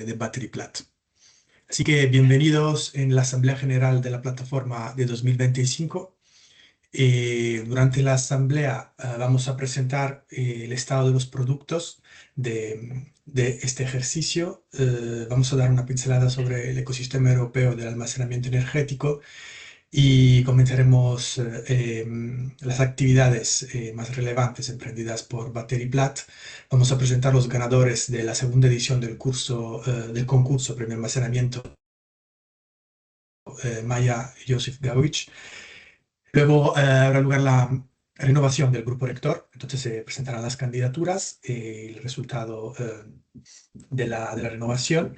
de Battery Plat. Así que bienvenidos en la Asamblea General de la Plataforma de 2025. Durante la Asamblea vamos a presentar el estado de los productos de este ejercicio. Vamos a dar una pincelada sobre el ecosistema europeo del almacenamiento energético y comenzaremos las actividades más relevantes emprendidas por Battery Plat. Vamos a presentar los ganadores de la segunda edición del concurso Premio Almacenamiento Maya Joseph Gauich. Luego habrá lugar la renovación del grupo rector, entonces se presentarán las candidaturas, el resultado de la renovación,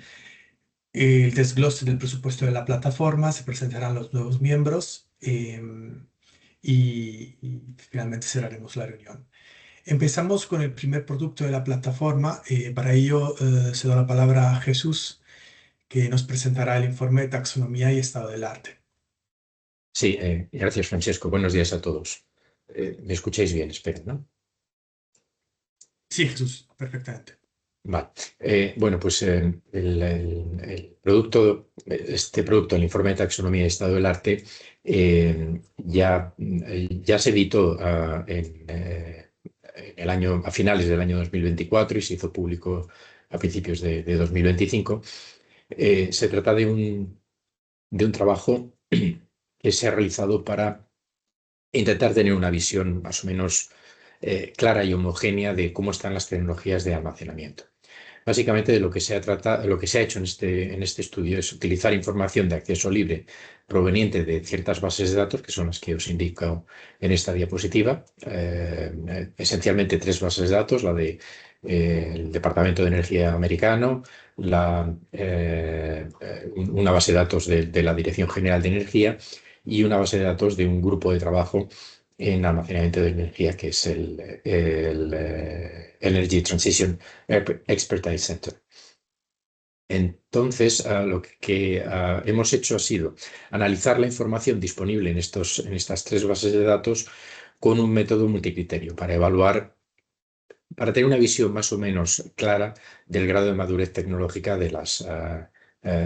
el desglose del presupuesto de la plataforma, se presentarán los nuevos miembros y finalmente cerraremos la reunión. Empezamos con el primer producto de la plataforma. Para ello se da la palabra a Jesús, que nos presentará el informe de taxonomía y estado del arte. Sí, gracias, Francesco. Buenos días a todos. ¿Me escucháis bien? Espero, ¿no? Sí, Jesús, perfectamente. Vale. Bueno, pues el producto, el informe de taxonomía y estado del arte, ya se editó a finales del año 2024 y se hizo público a principios de 2025. Se trata de un trabajo que se ha realizado para intentar tener una visión más o menos clara y homogénea de cómo están las tecnologías de almacenamiento. Básicamente lo que se ha hecho en este estudio es utilizar información de acceso libre proveniente de ciertas bases de datos, que son las que os indico en esta diapositiva. Esencialmente 3 bases de datos, la del Departamento de Energía americano, una base de datos de la Dirección General de Energía y una base de datos de un grupo de trabajo en almacenamiento de energía, que es el Energy Transition Expertise Center. Entonces, lo que hemos hecho ha sido analizar la información disponible en estas 3 bases de datos con un método multicriterio para tener una visión más o menos clara del grado de madurez tecnológica de los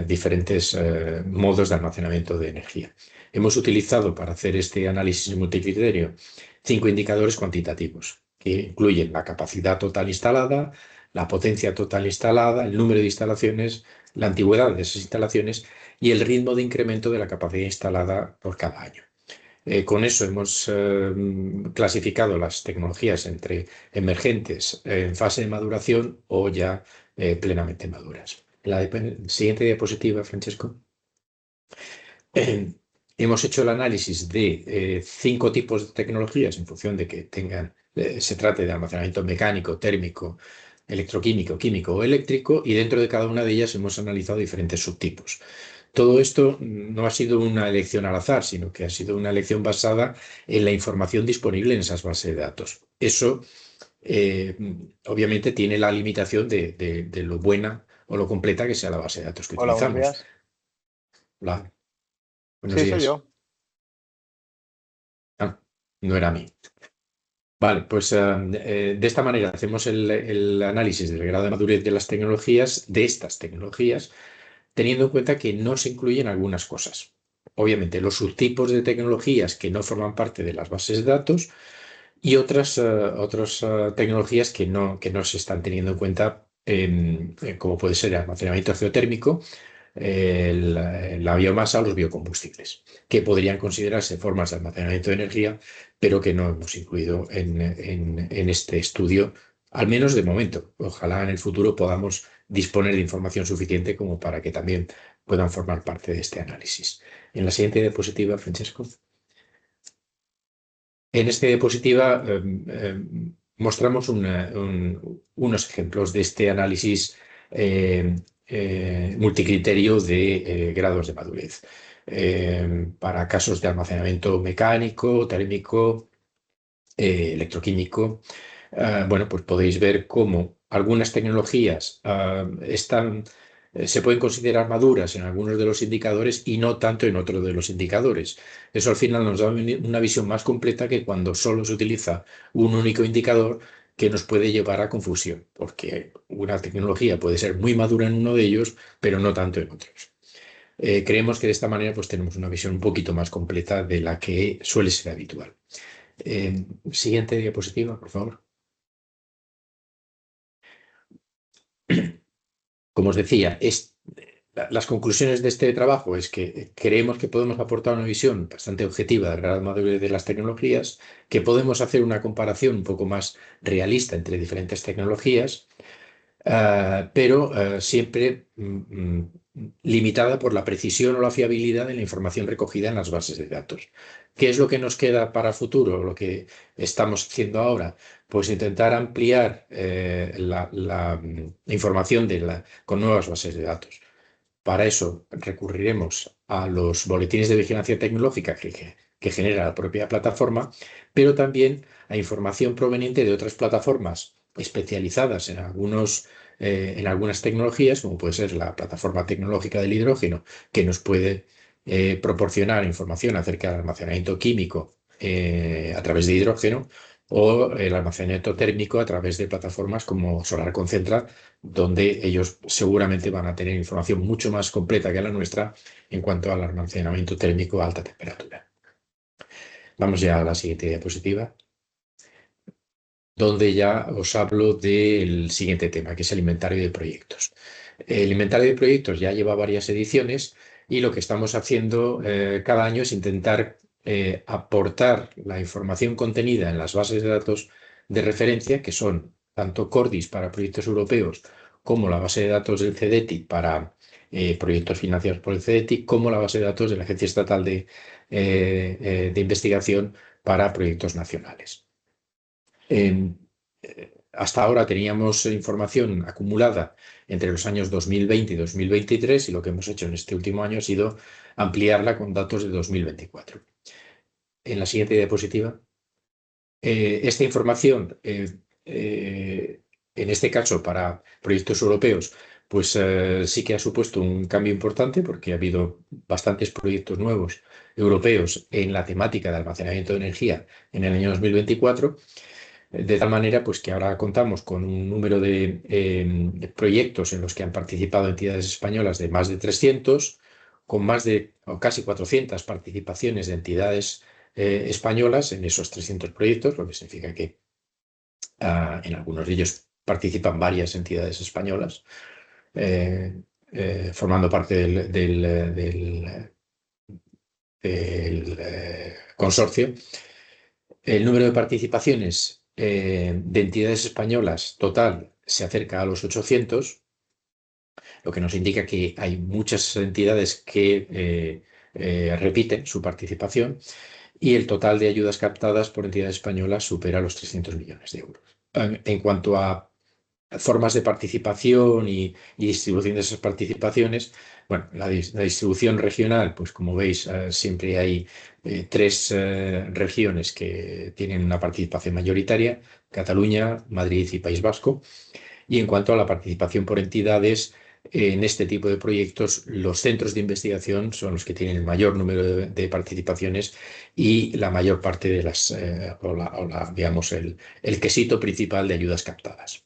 diferentes modos de almacenamiento de energía. Hemos utilizado para hacer este análisis multicriterio 5 indicadores cuantitativos, que incluyen la capacidad total instalada, la potencia total instalada, el número de instalaciones, la antigüedad de esas instalaciones y el ritmo de incremento de la capacidad instalada por cada año. Con eso hemos clasificado las tecnologías entre emergentes, en fase de maduración o ya plenamente maduras. La siguiente diapositiva, Francesco. Hemos hecho el análisis de 5 tipos de tecnologías en función de que se trate de almacenamiento mecánico, térmico, electroquímico, químico o eléctrico, y dentro de cada una de ellas hemos analizado diferentes subtipos. Todo esto no ha sido una elección al azar, sino que ha sido una elección basada en la información disponible en esas bases de datos. Eso, obviamente, tiene la limitación de lo buena o lo completa que sea la base de datos que Hola, buenos utilizamos. días. Hola, buenos Sí, días. soy yo. Ah, no era a mí. Vale, pues de esta manera hacemos el análisis del grado de madurez de estas tecnologías, teniendo en cuenta que no se incluyen algunas cosas. Obviamente, los subtipos de tecnologías que no forman parte de las bases de datos y otras tecnologías que no se están teniendo en cuenta, como puede ser el almacenamiento geotérmico, la biomasa o los biocombustibles, que podrían considerarse formas de almacenamiento de energía, pero que no hemos incluido en este estudio, al menos de momento. Ojalá en el futuro podamos disponer de información suficiente como para que también puedan formar parte de este análisis. En la siguiente diapositiva, Francesco. En esta diapositiva mostramos unos ejemplos de este análisis multicriterio de grados de madurez. Para casos de almacenamiento mecánico, térmico, electroquímico, bueno, pues podéis ver cómo algunas tecnologías se pueden considerar maduras en algunos de los indicadores y no tanto en otros de los indicadores. Eso al final nos da una visión más completa que cuando solo se utiliza un único indicador que nos puede llevar a confusión, porque una tecnología puede ser muy madura en uno de ellos, pero no tanto en otros. Creemos que de esta manera pues, tenemos una visión un poquito más completa de la que suele ser habitual. Siguiente diapositiva, por favor. Como os decía, las conclusiones de este trabajo es que creemos que podemos aportar una visión bastante objetiva de la gran madurez de las tecnologías, que podemos hacer una comparación un poco más realista entre diferentes tecnologías, pero siempre limitada por la precisión o la fiabilidad de la información recogida en las bases de datos. ¿Qué es lo que nos queda para futuro? Lo que estamos haciendo ahora, pues intentar ampliar la información con nuevas bases de datos. Para eso recurriremos a los boletines de vigilancia tecnológica que genera la propia plataforma, pero también a información proveniente de otras plataformas especializadas en algunas tecnologías, como puede ser la plataforma tecnológica del hidrógeno, que nos puede proporcionar información acerca del almacenamiento químico a través de hidrógeno, o el almacenamiento térmico a través de plataformas como Solar Concentra, donde ellos seguramente van a tener información mucho más completa que la nuestra en cuanto al almacenamiento térmico a alta temperatura. Vamos ya a la siguiente diapositiva, donde ya os hablo del siguiente tema, que es el inventario de proyectos. El inventario de proyectos ya lleva varias ediciones y lo que estamos haciendo cada año es intentar aportar la información contenida en las bases de datos de referencia, que son tanto Cordis para proyectos europeos, como la base de datos del CDTI para proyectos financiados por el CDTI, como la base de datos de la Agencia Estatal de Investigación para proyectos nacionales. Hasta ahora teníamos información acumulada entre los años 2020 y 2023 y lo que hemos hecho en este último año ha sido ampliarla con datos de 2024. En la siguiente diapositiva, esta información, en este caso para proyectos europeos, pues sí que ha supuesto un cambio importante porque ha habido bastantes proyectos nuevos europeos en la temática de almacenamiento de energía en el año 2024. De tal manera, pues que ahora contamos con un número de proyectos en los que han participado entidades españolas de más de 300, con más de o casi 400 participaciones de entidades españolas en esos 300 proyectos, lo que significa que en algunos de ellos participan varias entidades españolas, formando parte del consorcio. El número de participaciones de entidades españolas total se acerca a los 800, lo que nos indica que hay muchas entidades que repiten su participación y el total de ayudas captadas por entidades españolas supera los 300 millones de euros. En cuanto a formas de participación y distribución de esas participaciones, bueno, la distribución regional, pues como veis, siempre hay tres regiones que tienen una participación mayoritaria: Cataluña, Madrid y País Vasco. Y en cuanto a la participación por entidades, en este tipo de proyectos, los centros de investigación son los que tienen el mayor número de participaciones y la mayor parte de digamos, el quesito principal de ayudas captadas.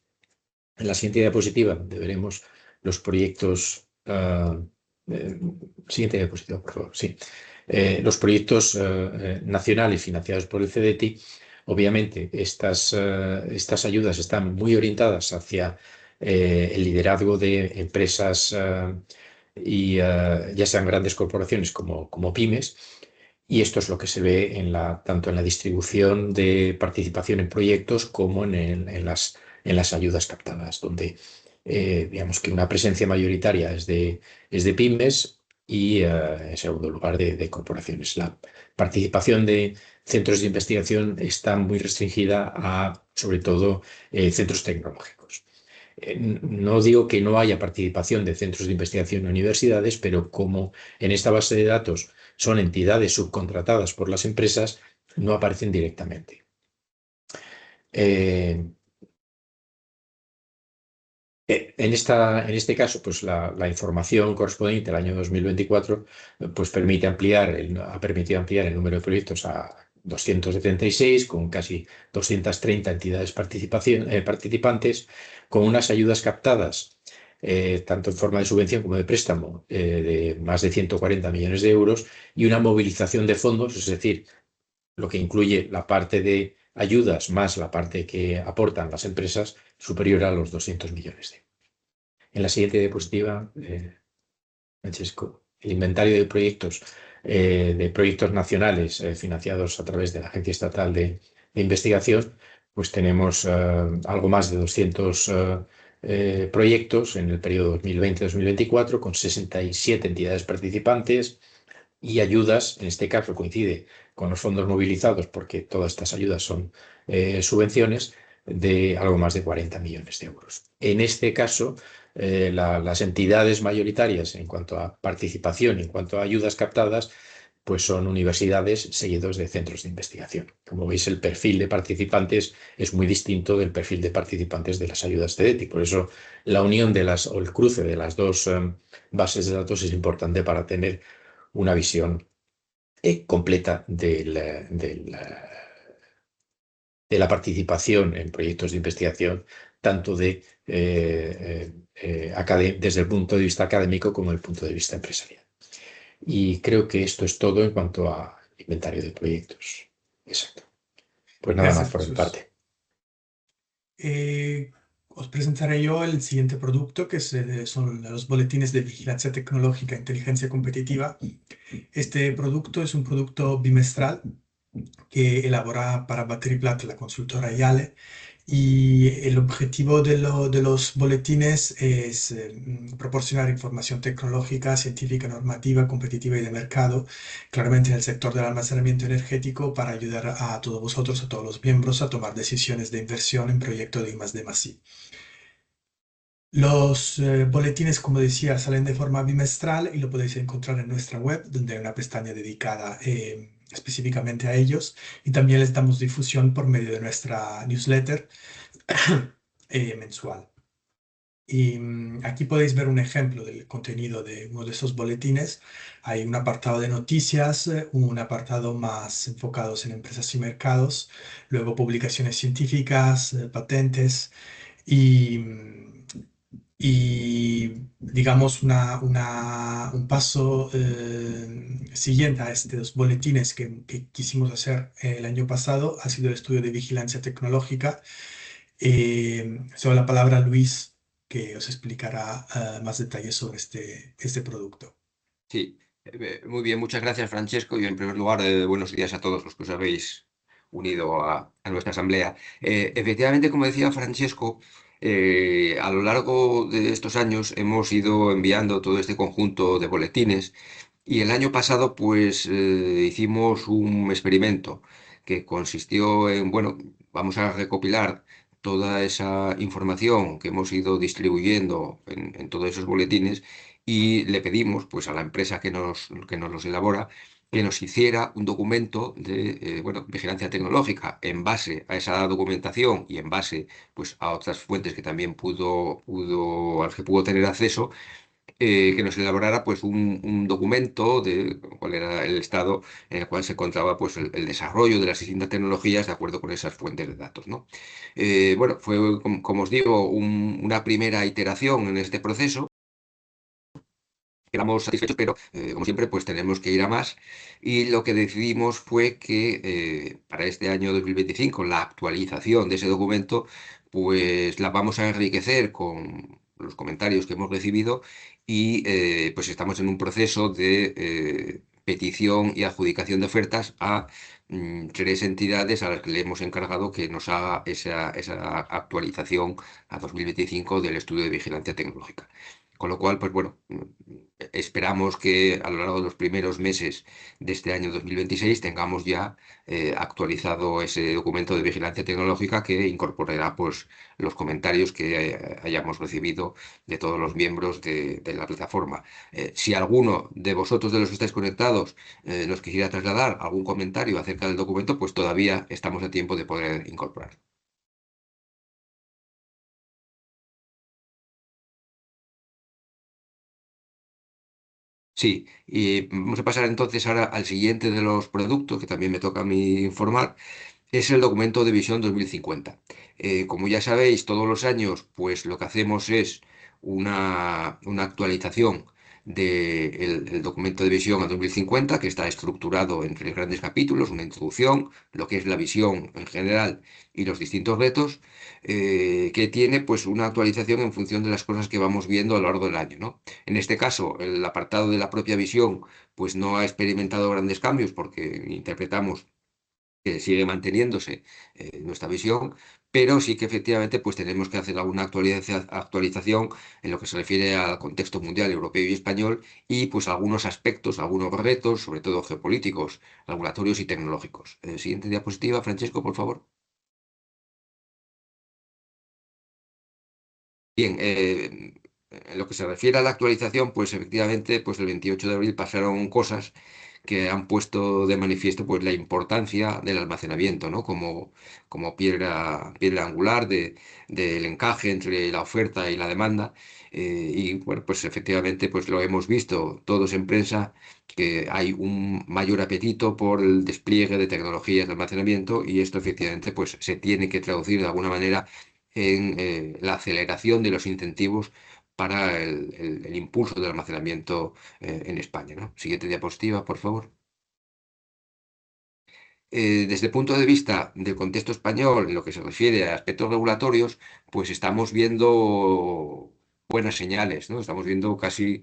En la siguiente diapositiva, donde veremos los proyectos. Siguiente diapositiva, por favor. Sí. Los proyectos nacionales financiados por el CDTI. Obviamente, estas ayudas están muy orientadas hacia el liderazgo de empresas y ya sean grandes corporaciones como pymes. Y esto es lo que se ve tanto en la distribución de participación en proyectos como en las ayudas captadas, donde digamos que una presencia mayoritaria es de pymes y en segundo lugar de corporaciones. La participación de centros de investigación está muy restringida a, sobre todo, centros tecnológicos. No digo que no haya participación de centros de investigación en universidades, pero como en esta base de datos son entidades subcontratadas por las empresas, no aparecen directamente. En este caso, pues la información correspondiente al año 2024 pues ha permitido ampliar el número de proyectos a 276, con casi 230 entidades participantes, con unas ayudas captadas, tanto en forma de subvención como de préstamo, de más de 140 millones de euros, y una movilización de fondos, es decir, lo que incluye la parte de ayudas más la parte que aportan las empresas, superior a los 200 millones de euros. En la siguiente diapositiva, Francesco, el inventario de proyectos nacionales financiados a través de la Agencia Estatal de Investigación, pues tenemos algo más de 200 proyectos en el periodo 2020-2024, con 67 entidades participantes y ayudas. En este caso coincide con los fondos movilizados, porque todas estas ayudas son subvenciones de algo más de 40 millones de euros. En este caso, las entidades mayoritarias en cuanto a participación, en cuanto a ayudas captadas, pues son universidades seguidos de centros de investigación. Como veis, el perfil de participantes es muy distinto del perfil de participantes de las ayudas de DETI. Por eso, la unión o el cruce de las dos bases de datos es importante para tener una visión completa de la participación en proyectos de investigación, tanto desde el punto de vista académico como el punto de vista empresarial. Y creo que esto es todo en cuanto a inventario de proyectos. Exacto. Pues nada más Gracias, por mi Jesús. parte. Os presentaré yo el siguiente producto, que son los boletines de vigilancia tecnológica e inteligencia competitiva. Este producto es un producto bimestral que elabora para Bater y Plat la consultora Yale, y el objetivo de los boletines es proporcionar información tecnológica, científica, normativa, competitiva y de mercado, claramente en el sector del almacenamiento energético, para ayudar a todos vosotros, a todos los miembros, a tomar decisiones de inversión en proyectos de I+D+I. Los boletines, como decía, salen de forma bimestral y lo podéis encontrar en nuestra web, donde hay una pestaña dedicada específicamente a ellos, y también les damos difusión por medio de nuestra newsletter mensual. Y aquí podéis ver un ejemplo del contenido de uno de esos boletines. Hay un apartado de noticias, un apartado más enfocados en empresas y mercados, luego publicaciones científicas, patentes y, digamos, un paso siguiente a estos boletines que quisimos hacer el año pasado ha sido el estudio de vigilancia tecnológica. Sobre la palabra a Luis, que os explicará más detalles sobre este producto. Sí, muy bien, muchas gracias, Francesco. Y en primer lugar, buenos días a todos los que os habéis unido a nuestra asamblea. Efectivamente, como decía Francesco, a lo largo de estos años hemos ido enviando todo este conjunto de boletines, y el año pasado pues hicimos un experimento que consistió en, bueno, vamos a recopilar toda esa información que hemos ido distribuyendo en todos esos boletines, y le pedimos pues a la empresa que nos los elabora, que nos hiciera un documento de bueno, vigilancia tecnológica en base a esa documentación y en base pues a otras fuentes que también a las que pudo tener acceso, que nos elaborara pues un documento de cuál era el estado en el cual se encontraba pues el desarrollo de las distintas tecnologías de acuerdo con esas fuentes de datos, ¿no? Bueno, fue, como os digo, una primera iteración en este proceso. Quedamos satisfechos, pero como siempre, pues tenemos que ir a más. Y lo que decidimos fue que para este año 2025 la actualización de ese documento, pues la vamos a enriquecer con los comentarios que hemos recibido, y pues estamos en un proceso de petición y adjudicación de ofertas a tres entidades a las que le hemos encargado que nos haga esa actualización a 2025 del estudio de vigilancia tecnológica. Con lo cual, pues bueno, esperamos que a lo largo de los primeros meses de este año 2026 tengamos ya actualizado ese documento de vigilancia tecnológica, que incorporará pues los comentarios que hayamos recibido de todos los miembros de la plataforma. Si alguno de vosotros, de los que estáis conectados, nos quisiera trasladar algún comentario acerca del documento, pues todavía estamos a tiempo de poder incorporar. Sí, y vamos a pasar entonces ahora al siguiente de los productos que también me toca a mí informar. Es el documento de visión 2050. Como ya sabéis, todos los años, pues lo que hacemos es una actualización del documento de visión a 2050, que está estructurado en tres grandes capítulos: una introducción, lo que es la visión en general y los distintos retos, que tiene pues una actualización en función de las cosas que vamos viendo a lo largo del año, ¿no? En este caso, el apartado de la propia visión, pues no ha experimentado grandes cambios porque interpretamos que sigue manteniéndose nuestra visión, pero sí que efectivamente pues tenemos que hacer alguna actualización en lo que se refiere al contexto mundial, europeo y español, y pues algunos aspectos, algunos retos, sobre todo geopolíticos, regulatorios y tecnológicos. Siguiente diapositiva, Francesco, por favor. Bien, en lo que se refiere a la actualización, pues efectivamente, pues el 28 de abril pasaron cosas que han puesto de manifiesto pues la importancia del almacenamiento, ¿no? Como piedra angular del encaje entre la oferta y la demanda. Y bueno, pues efectivamente pues lo hemos visto todos en prensa, que hay un mayor apetito por el despliegue de tecnologías de almacenamiento, y esto efectivamente pues se tiene que traducir de alguna manera en la aceleración de los incentivos para el impulso del almacenamiento en España, ¿no? Siguiente diapositiva, por favor. Desde el punto de vista del contexto español, en lo que se refiere a aspectos regulatorios, pues estamos viendo buenas señales, ¿no? Estamos viendo casi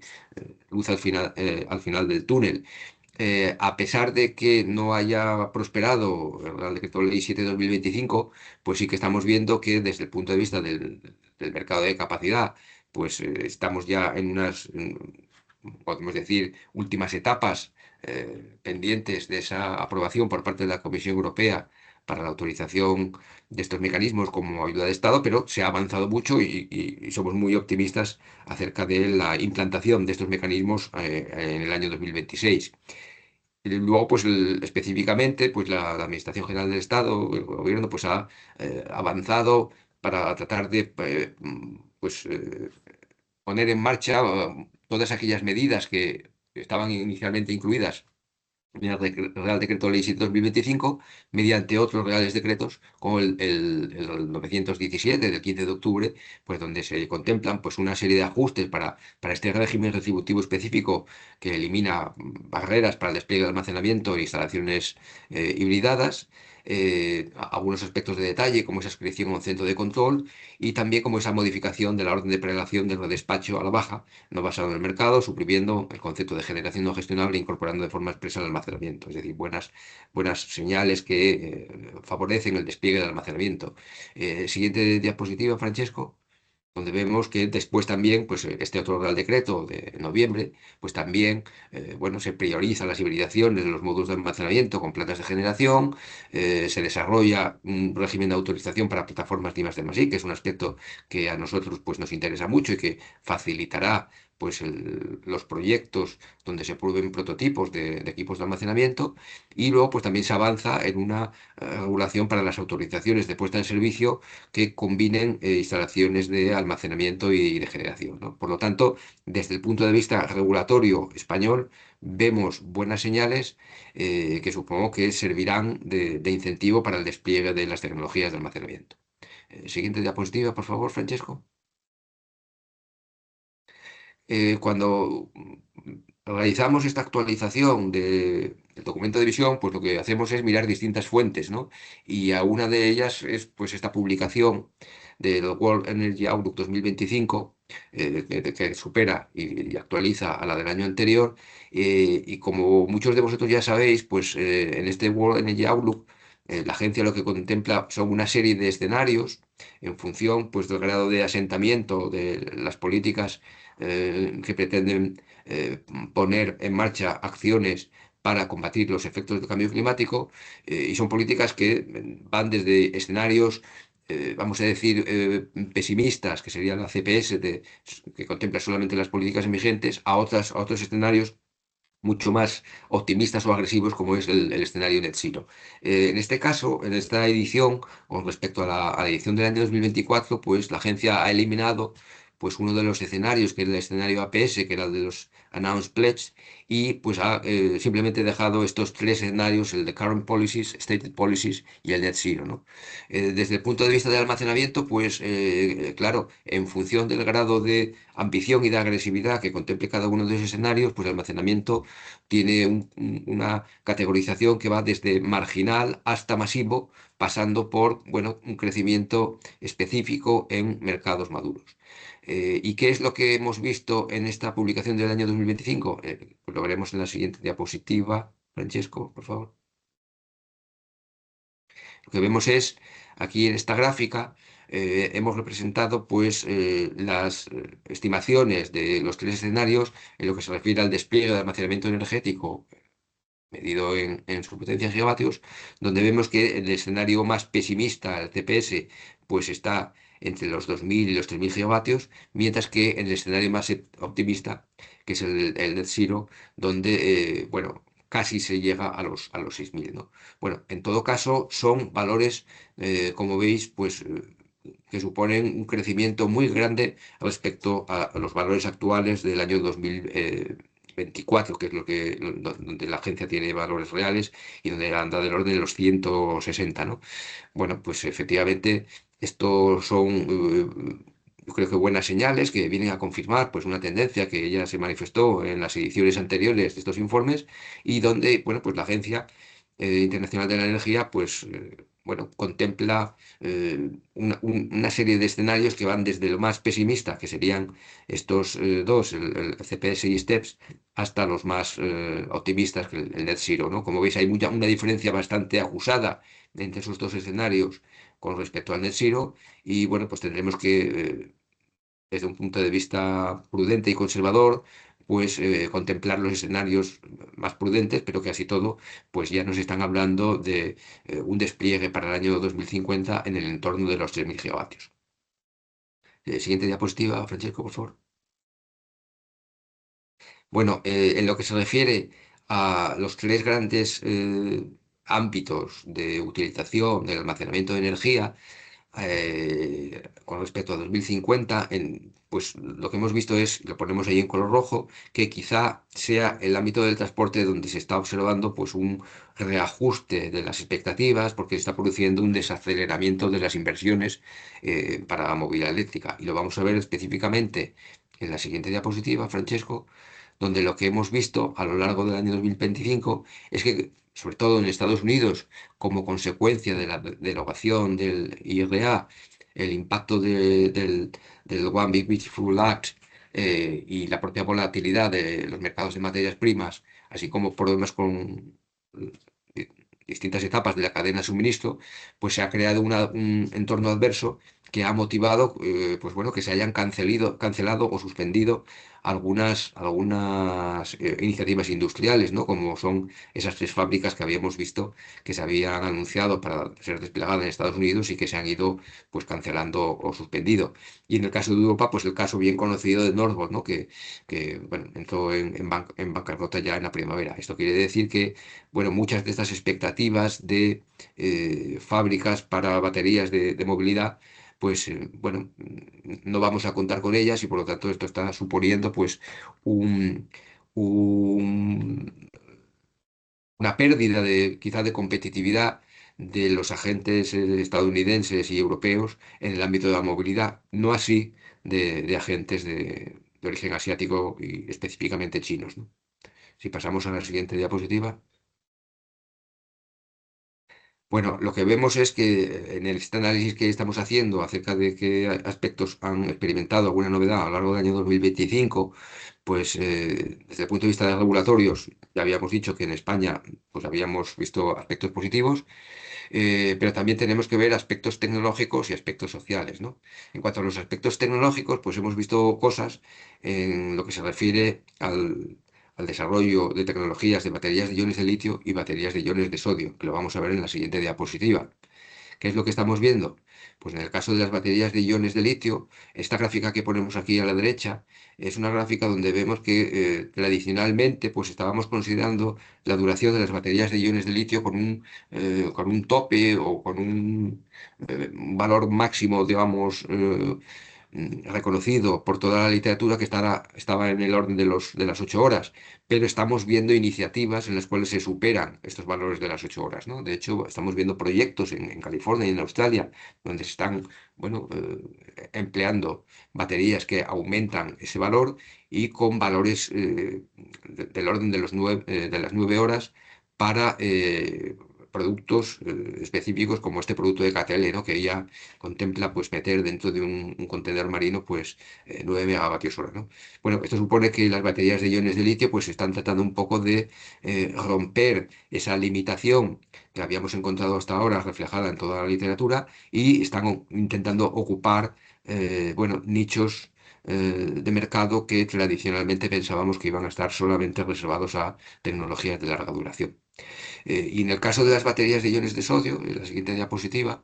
luz al final del túnel. A pesar de que no haya prosperado el Real Decreto Ley 7/2025, pues sí que estamos viendo que desde el punto de vista del mercado de capacidad, pues estamos ya en unas, podemos decir, últimas etapas pendientes de esa aprobación por parte de la Comisión Europea para la autorización de estos mecanismos como ayuda de Estado, pero se ha avanzado mucho y somos muy optimistas acerca de la implantación de estos mecanismos en el año 2026. Y luego, pues específicamente, pues la Administración General del Estado, el gobierno, pues ha avanzado para tratar de pues, poner en marcha todas aquellas medidas que estaban inicialmente incluidas en el Real Decreto Ley 7/2025, mediante otros reales decretos, como el 917 del 15 de octubre, pues donde se contemplan pues una serie de ajustes para este régimen retributivo específico que elimina barreras para el despliegue de almacenamiento e instalaciones hibridadas. Algunos aspectos de detalle, como esa adscripción a un centro de control, y también como esa modificación de la orden de prelación del redespacho a la baja, no basado en el mercado, suprimiendo el concepto de generación no gestionable e incorporando de forma expresa el almacenamiento. Es decir, buenas señales que favorecen el despliegue del almacenamiento. Siguiente diapositiva, Francesco, donde vemos que después también, pues este otro Real Decreto de noviembre, pues también, bueno, se priorizan las hibridaciones de los módulos de almacenamiento con plantas de generación, se desarrolla un régimen de autorización para plataformas de I+D+I, que es un aspecto que a nosotros pues nos interesa mucho y que facilitará pues los proyectos donde se prueben prototipos de equipos de almacenamiento. Y luego pues también se avanza en una regulación para las autorizaciones de puesta en servicio que combinen instalaciones de almacenamiento y de generación, ¿no? Por lo tanto, desde el punto de vista regulatorio español, vemos buenas señales que supongo que servirán de incentivo para el despliegue de las tecnologías de almacenamiento. Siguiente diapositiva, por favor, Francesco. Cuando realizamos esta actualización del documento de visión, pues lo que hacemos es mirar distintas fuentes, ¿no? Y a una de ellas es pues esta publicación del World Energy Outlook 2025, que supera y actualiza a la del año anterior. Y como muchos de vosotros ya sabéis, pues en este World Energy Outlook, la agencia lo que contempla son una serie de escenarios en función pues, del grado de asentamiento de las políticas que pretenden poner en marcha acciones para combatir los efectos del cambio climático, y son políticas que van desde escenarios, vamos a decir, pesimistas, que serían la CPS, que contempla solamente las políticas vigentes, a otros escenarios mucho más optimistas o agresivos, como es el escenario net zero. En este caso, en esta edición, con respecto a la edición del año 2024, pues la agencia ha eliminado pues uno de los escenarios, que era el escenario APS, que era el de los Announced Pledge, y pues ha simplemente dejado estos tres escenarios, el de Current Policies, Stated Policies y el Net Zero, ¿no? Desde el punto de vista del almacenamiento, pues claro, en función del grado de ambición y de agresividad que contemple cada uno de esos escenarios, pues el almacenamiento tiene una categorización que va desde marginal hasta masivo, pasando por, bueno, un crecimiento específico en mercados maduros. ¿Y qué es lo que hemos visto en esta publicación del año 2025? Pues lo veremos en la siguiente diapositiva. Francesco, por favor. Lo que vemos es, aquí en esta gráfica, hemos representado pues las estimaciones de los tres escenarios en lo que se refiere al despliegue de almacenamiento energético medido en su potencia en gigavatios, donde vemos que el escenario más pesimista, el CPS, pues está entre los 2000 y los 3000 gigavatios, mientras que en el escenario más optimista, que es el Net Zero, donde, bueno, casi se llega a los 6000, ¿no? Bueno, en todo caso, son valores, como veis, pues que suponen un crecimiento muy grande respecto a los valores actuales del año 2024, que es lo que, donde la agencia tiene valores reales y donde anda del orden de los 160, ¿no? Bueno, pues efectivamente, estos son, yo creo que buenas señales que vienen a confirmar pues una tendencia que ya se manifestó en las ediciones anteriores de estos informes y donde, bueno, pues la Agencia Internacional de la Energía, pues, bueno, contempla una serie de escenarios que van desde lo más pesimista, que serían estos dos, el CPS y STEPS, hasta los más optimistas, que el Net Zero, ¿no? Como veis, hay una diferencia bastante acusada entre esos dos escenarios con respecto al Net Zero y bueno, pues tendremos que, desde un punto de vista prudente y conservador, pues contemplar los escenarios más prudentes, pero que así todo, pues ya nos están hablando de un despliegue para el año 2050 en el entorno de los 3000 gigavatios. Siguiente diapositiva, Francesco, por favor. Bueno, en lo que se refiere a los tres grandes ámbitos de utilización del almacenamiento de energía, con respecto a 2050, pues lo que hemos visto es, lo ponemos ahí en color rojo, que quizá sea el ámbito del transporte donde se está observando pues un reajuste de las expectativas porque se está produciendo un desaceleramiento de las inversiones para la movilidad eléctrica. Y lo vamos a ver específicamente en la siguiente diapositiva, Francesco, donde lo que hemos visto a lo largo del año 2025 es que, sobre todo en Estados Unidos, como consecuencia de la derogación del IRA, el impacto del One Big Beautiful Act y la propia volatilidad de los mercados de materias primas, así como problemas con di- distintas etapas de la cadena de suministro, pues se ha creado un entorno adverso que ha motivado, pues bueno, que se hayan cancelado o suspendido algunas iniciativas industriales, ¿no? Como son esas tres fábricas que habíamos visto que se habían anunciado para ser desplegadas en Estados Unidos y que se han ido pues cancelando o suspendido. Y en el caso de Europa, pues el caso bien conocido de Northvolt, ¿no? Que bueno, entró en bancarrota ya en la primavera. Esto quiere decir que, bueno, muchas de estas expectativas de fábricas para baterías de movilidad pues bueno, no vamos a contar con ellas y por lo tanto esto está suponiendo pues un, un- una pérdida de quizá de competitividad de los agentes estadounidenses y europeos en el ámbito de la movilidad, no así de agentes de origen asiático y específicamente chinos, ¿no? Si pasamos a la siguiente diapositiva. Bueno, lo que vemos es que en este análisis que estamos haciendo acerca de qué aspectos han experimentado alguna novedad a lo largo del año 2025, pues desde el punto de vista de regulatorios, ya habíamos dicho que en España pues habíamos visto aspectos positivos, pero también tenemos que ver aspectos tecnológicos y aspectos sociales, ¿no? En cuanto a los aspectos tecnológicos, pues hemos visto cosas en lo que se refiere al desarrollo de tecnologías de baterías de iones de litio y baterías de iones de sodio, que lo vamos a ver en la siguiente diapositiva. ¿Qué es lo que estamos viendo? Pues en el caso de las baterías de iones de litio, esta gráfica que ponemos aquí a la derecha es una gráfica donde vemos que tradicionalmente pues estábamos considerando la duración de las baterías de iones de litio con un tope o con un valor máximo, digamos, reconocido por toda la literatura que estaba en el orden de las 8 horas, pero estamos viendo iniciativas en las cuales se superan estos valores de las 8 horas, ¿no? De hecho, estamos viendo proyectos en California y en Australia donde se están, bueno, empleando baterías que aumentan ese valor y con valores del orden de las 9 horas para productos específicos como este producto de KTL, ¿no? Que ya contempla pues meter dentro de un contenedor marino pues 9 megavatios hora, ¿no? Bueno, esto supone que las baterías de iones de litio pues están tratando un poco de romper esa limitación que habíamos encontrado hasta ahora reflejada en toda la literatura y están intentando ocupar bueno, nichos de mercado que tradicionalmente pensábamos que iban a estar solamente reservados a tecnologías de larga duración. Y en el caso de las baterías de iones de sodio, en la siguiente diapositiva,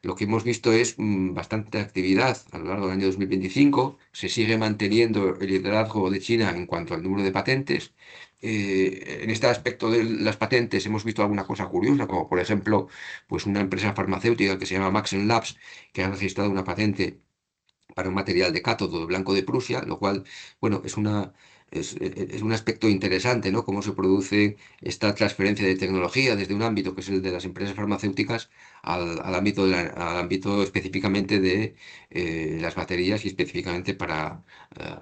lo que hemos visto es bastante actividad a lo largo del año 2025. Se sigue manteniendo el liderazgo de China en cuanto al número de patentes. En este aspecto de las patentes hemos visto alguna cosa curiosa, como por ejemplo, pues una empresa farmacéutica que se llama Maxen Labs, que ha registrado una patente para un material de cátodo blanco de Prusia, lo cual, bueno, es un aspecto interesante, ¿no? Cómo se produce esta transferencia de tecnología desde un ámbito que es el de las empresas farmacéuticas al ámbito, al ámbito específicamente de las baterías y específicamente para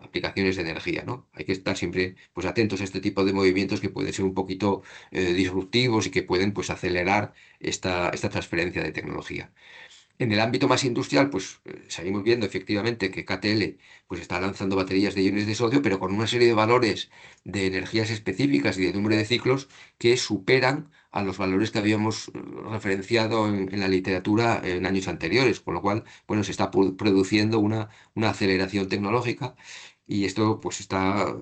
aplicaciones de energía, ¿no? Hay que estar siempre pues, atentos a este tipo de movimientos que pueden ser un poquito disruptivos y que pueden pues, acelerar esta transferencia de tecnología. En el ámbito más industrial, pues seguimos viendo efectivamente que KTL pues, está lanzando baterías de iones de sodio, pero con una serie de valores de energías específicas y de número de ciclos que superan a los valores que habíamos referenciado en la literatura en años anteriores, con lo cual, bueno, se está produciendo una aceleración tecnológica y esto pues está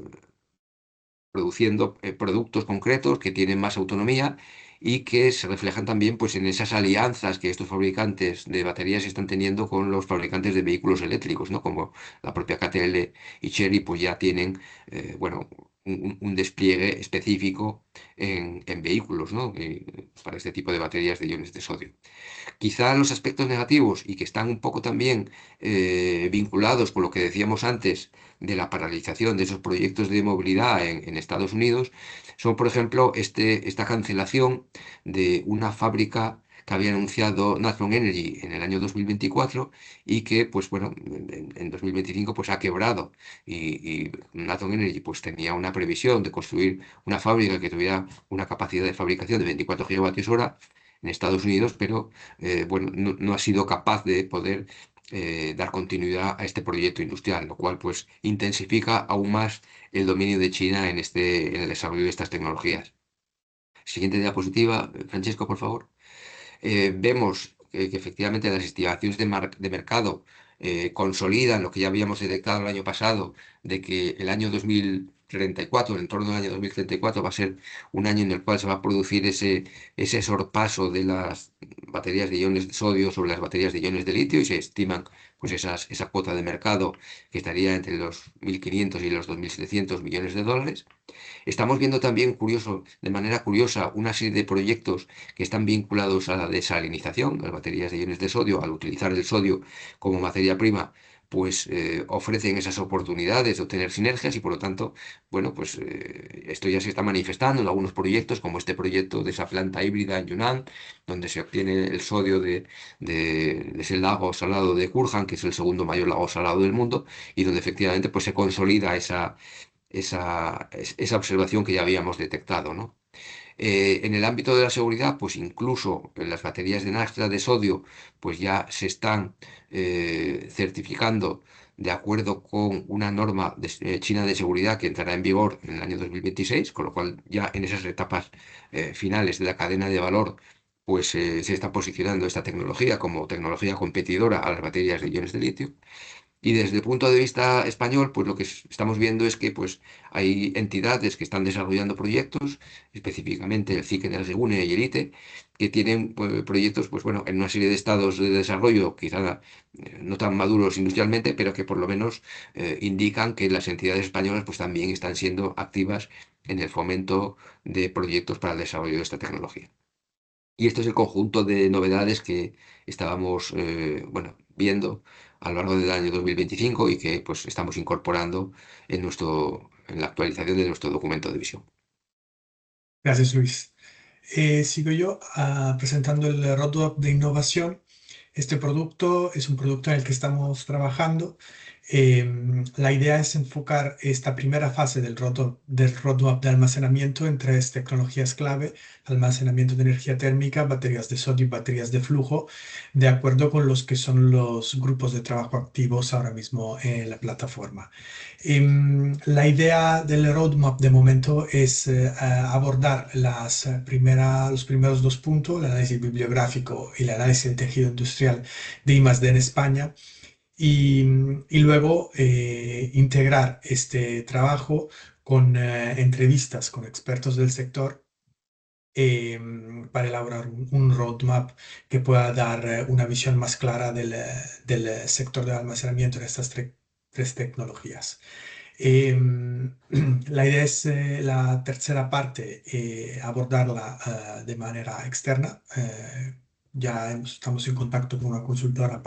produciendo productos concretos que tienen más autonomía y que se reflejan también pues, en esas alianzas que estos fabricantes de baterías están teniendo con los fabricantes de vehículos eléctricos, ¿no? Como la propia KTL y Chery, pues ya tienen bueno, un despliegue específico en vehículos, ¿no? Para este tipo de baterías de iones de sodio. Quizá los aspectos negativos y que están un poco también vinculados con lo que decíamos antes de la paralización de esos proyectos de movilidad en Estados Unidos son, por ejemplo, esta cancelación de una fábrica que había anunciado Natron Energy en el año 2024 y que, pues bueno, en 2025 pues ha quebrado y Natron Energy pues tenía una previsión de construir una fábrica que tuviera una capacidad de fabricación de 24 gigavatios hora en Estados Unidos, pero bueno, no ha sido capaz de poder dar continuidad a este proyecto industrial, lo cual pues intensifica aún más el dominio de China en el desarrollo de estas tecnologías. Siguiente diapositiva, Francesco, por favor. Vemos que efectivamente las estimaciones de mercado consolidan lo que ya habíamos detectado el año pasado, de que el año 2034, el entorno del año 2034, va a ser un año en el cual se va a producir ese sorpaso de las baterías de iones de sodio sobre las baterías de iones de litio y se estiman pues esa cuota de mercado que estaría entre los 1.500 y los 2.700 millones de dólares. Estamos viendo también, de manera curiosa, una serie de proyectos que están vinculados a la desalinización. Las baterías de iones de sodio, al utilizar el sodio como materia prima, pues ofrecen esas oportunidades de obtener sinergias y por lo tanto, bueno, pues esto ya se está manifestando en algunos proyectos, como este proyecto de esa planta híbrida en Yunnan, donde se obtiene el sodio de ese lago salado de Kurgan, que es el segundo mayor lago salado del mundo, y donde efectivamente pues, se consolida esa observación que ya habíamos detectado, ¿no? En el ámbito de la seguridad, pues incluso en las baterías de nafta de sodio, pues ya se están certificando de acuerdo con una norma china de seguridad que entrará en vigor en el año 2026, con lo cual ya en esas etapas finales de la cadena de valor, pues se está posicionando esta tecnología como tecnología competidora a las baterías de iones de litio. Y desde el punto de vista español, pues lo que estamos viendo es que pues, hay entidades que están desarrollando proyectos, específicamente el CIC Energigune y el ITE, que tienen pues, proyectos pues, bueno, en una serie de estados de desarrollo, quizá no tan maduros industrialmente, pero que por lo menos indican que las entidades españolas pues, también están siendo activas en el fomento de proyectos para el desarrollo de esta tecnología. Y esto es el conjunto de novedades que estábamos bueno, viendo a lo largo del año 2025 y que pues estamos incorporando en la actualización de nuestro documento de visión. Gracias, Luis. Sigo yo presentando el roadmap de innovación. Este producto es un producto en el que estamos trabajando. La idea es enfocar esta primera fase del roadmap de almacenamiento en tres tecnologías clave: almacenamiento de energía térmica, baterías de sodio y baterías de flujo, de acuerdo con los que son los grupos de trabajo activos ahora mismo en la plataforma. La idea del roadmap de momento es abordar los primeros dos puntos: el análisis bibliográfico y el análisis del tejido industrial de I+D en España, y, y luego integrar este trabajo con entrevistas con expertos del sector para elaborar un roadmap que pueda dar una visión más clara del sector del almacenamiento en estas tres tecnologías. La idea es la tercera parte, abordarla de manera externa. Ya estamos en contacto con una consultora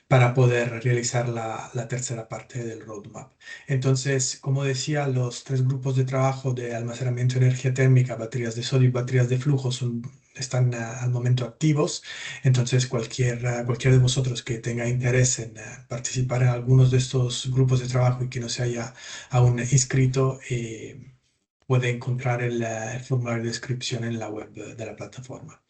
para poder realizar la tercera parte del roadmap. Entonces, como decía, los tres grupos de trabajo de almacenamiento de energía térmica, baterías de sodio y baterías de flujo están al momento activos. Entonces, cualquiera de vosotros que tenga interés en participar en algunos de estos grupos de trabajo y que no se haya aún inscrito, puede encontrar el formulario de inscripción en la web de la plataforma.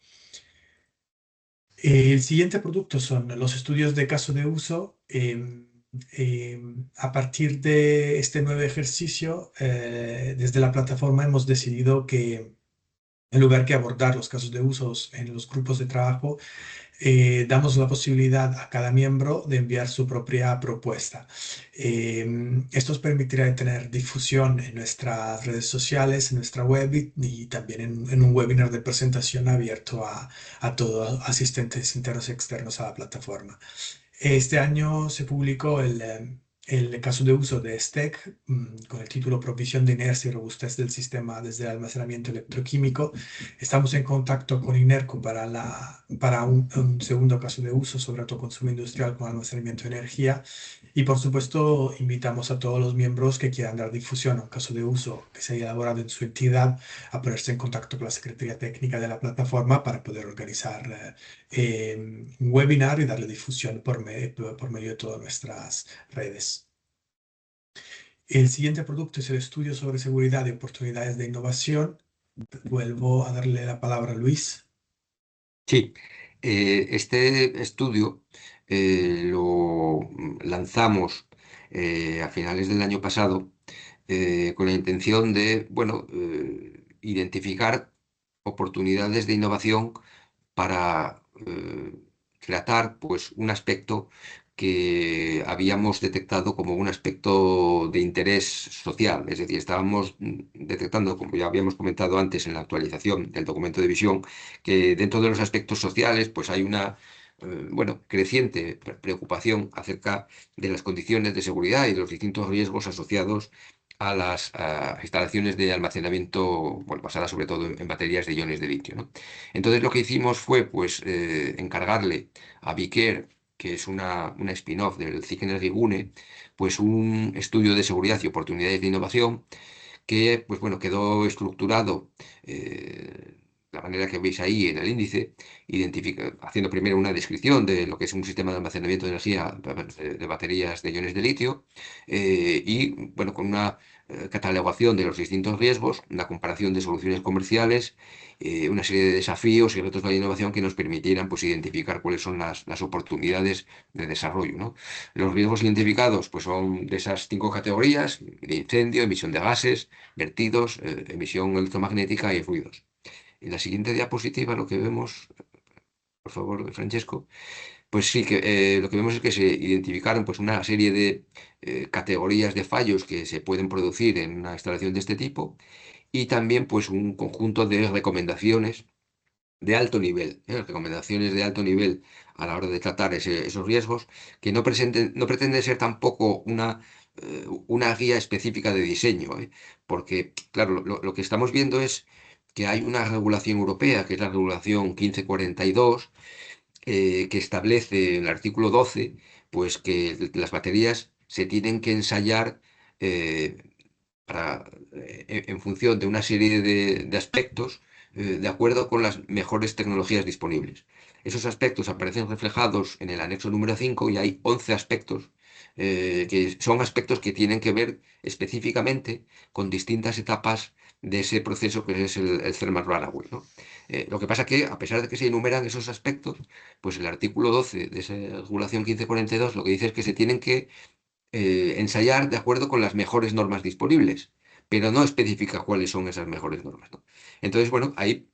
El siguiente producto son los estudios de caso de uso. A partir de este nuevo ejercicio, desde la plataforma hemos decidido que en lugar que abordar los casos de usos en los grupos de trabajo, damos la posibilidad a cada miembro de enviar su propia propuesta. Esto os permitirá tener difusión en nuestras redes sociales, en nuestra web y también en un webinar de presentación abierto a todos asistentes internos y externos a la plataforma. Este año se publicó el caso de uso de STEC con el título Provisión de inercia y robustez del sistema desde el almacenamiento electroquímico. Estamos en contacto con INERCO para un segundo caso de uso sobre autoconsumo industrial con almacenamiento de energía. Y por supuesto, invitamos a todos los miembros que quieran dar difusión a un caso de uso que se haya elaborado en su entidad a ponerse en contacto con la Secretaría Técnica de la plataforma para poder organizar un webinar y darle difusión por medio de todas nuestras redes. El siguiente producto es el estudio sobre seguridad y oportunidades de innovación. Vuelvo a darle la palabra a Luis. Sí, este estudio lo lanzamos a finales del año pasado con la intención de, bueno, identificar oportunidades de innovación para tratar pues, un aspecto que habíamos detectado como un aspecto de interés social. Es decir, estábamos detectando, como ya habíamos comentado antes en la actualización del documento de visión, que dentro de los aspectos sociales pues hay una bueno, creciente preocupación acerca de las condiciones de seguridad y de los distintos riesgos asociados a las instalaciones de almacenamiento, bueno, basadas sobre todo en baterías de iones de litio, ¿no? Entonces lo que hicimos fue pues encargarle a Vicair, que es una spin-off del CIC Energy Gune, pues un estudio de seguridad y oportunidades de innovación que pues bueno, quedó estructurado la manera que veis ahí en el índice, haciendo primero una descripción de lo que es un sistema de almacenamiento de energía de baterías de iones de litio y bueno, con una catalogación de los distintos riesgos, una comparación de soluciones comerciales, una serie de desafíos y retos de la innovación que nos permitieran pues, identificar cuáles son las oportunidades de desarrollo, ¿no? Los riesgos identificados pues, son de esas 5 categorías: de incendio, emisión de gases, vertidos, emisión electromagnética y ruidos. En la siguiente diapositiva lo que vemos, por favor, Francesco, pues sí, que lo que vemos es que se identificaron pues, una serie de categorías de fallos que se pueden producir en una instalación de este tipo y también pues, un conjunto de recomendaciones de alto nivel, recomendaciones de alto nivel a la hora de tratar esos riesgos, que no pretende ser tampoco una guía específica de diseño, porque, claro, lo que estamos viendo es que hay una regulación europea, que es la regulación 1542, que establece en el artículo 12 pues que las baterías se tienen que ensayar eh, en función de una serie de aspectos de acuerdo con las mejores tecnologías disponibles. Esos aspectos aparecen reflejados en el anexo número 5 y hay 11 aspectos que son aspectos que tienen que ver específicamente con distintas etapas de ese proceso que es el thermal runaway, ¿no? Lo que pasa que, a pesar de que se enumeran esos aspectos, pues el artículo 12 de esa regulación 1542 lo que dice es que se tienen que ensayar de acuerdo con las mejores normas disponibles, pero no especifica cuáles son esas mejores normas, ¿no? Entonces, bueno, ahí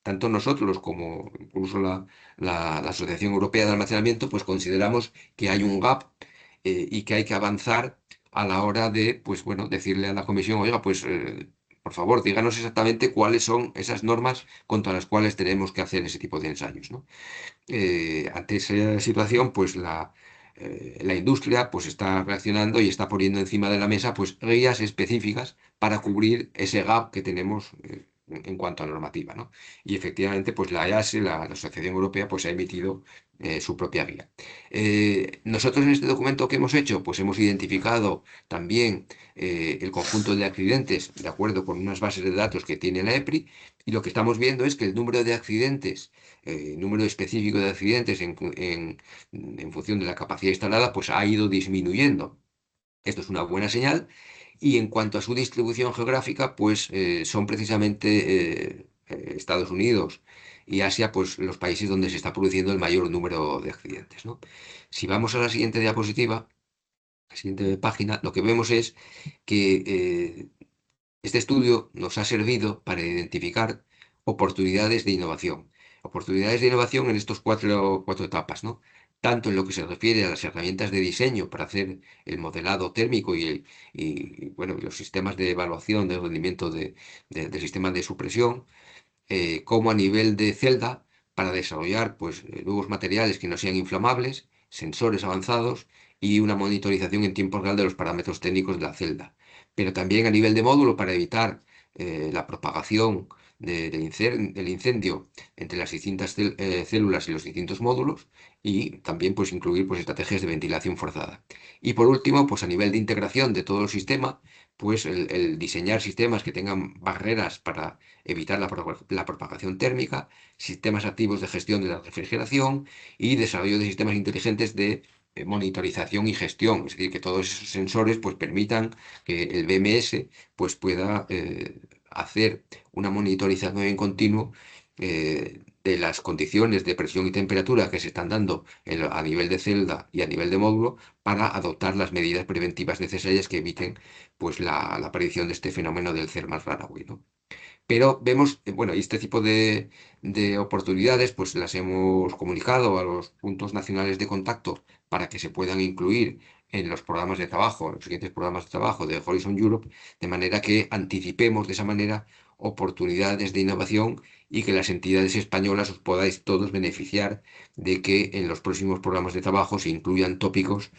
tanto nosotros como incluso la Asociación Europea de Almacenamiento, pues consideramos que hay un gap y que hay que avanzar a la hora de, pues bueno, decirle a la Comisión, oiga, pues por favor, díganos exactamente cuáles son esas normas contra las cuales tenemos que hacer ese tipo de ensayos, ¿no? Ante esa situación, pues la industria pues está reaccionando y está poniendo encima de la mesa pues guías específicas para cubrir ese gap que tenemos en cuanto a normativa, ¿no? Y efectivamente, pues la EASE, la Asociación Europea, pues ha emitido su propia guía. Nosotros en este documento que hemos hecho, pues hemos identificado también el conjunto de accidentes de acuerdo con unas bases de datos que tiene la EPRI, y lo que estamos viendo es que el número de accidentes número específico de accidentes en función de la capacidad instalada, pues ha ido disminuyendo. Esto es una buena señal. Y en cuanto a su distribución geográfica, pues son precisamente Estados Unidos y Asia, pues los países donde se está produciendo el mayor número de accidentes, ¿no? Si vamos a la siguiente diapositiva, la siguiente página, lo que vemos es que este estudio nos ha servido para identificar oportunidades de innovación. Oportunidades de innovación en estos cuatro etapas, ¿no? Tanto en lo que se refiere a las herramientas de diseño para hacer el modelado térmico bueno, y los sistemas de evaluación del rendimiento del sistema de supresión, como a nivel de celda para desarrollar pues, nuevos materiales que no sean inflamables, sensores avanzados y una monitorización en tiempo real de los parámetros técnicos de la celda. Pero también a nivel de módulo para evitar la propagación del incendio entre las distintas células y los distintos módulos, y también pues, incluir pues, estrategias de ventilación forzada. Y por último, pues a nivel de integración de todo el sistema, pues el diseñar sistemas que tengan barreras para evitar la propagación térmica, sistemas activos de gestión de la refrigeración y desarrollo de sistemas inteligentes de monitorización y gestión, es decir, que todos esos sensores pues, permitan que el BMS pues, pueda hacer una monitorización en continuo de las condiciones de presión y temperatura que se están dando a nivel de celda y a nivel de módulo para adoptar las medidas preventivas necesarias que eviten pues, la aparición de este fenómeno del thermal runaway, ¿no? Pero vemos, bueno, y este tipo de oportunidades, pues las hemos comunicado a los puntos nacionales de contacto para que se puedan incluir en los programas de trabajo, en los siguientes programas de trabajo de Horizon Europe, de manera que anticipemos de esa manera oportunidades de innovación y que las entidades españolas os podáis todos beneficiar de que en los próximos programas de trabajo se incluyan tópicos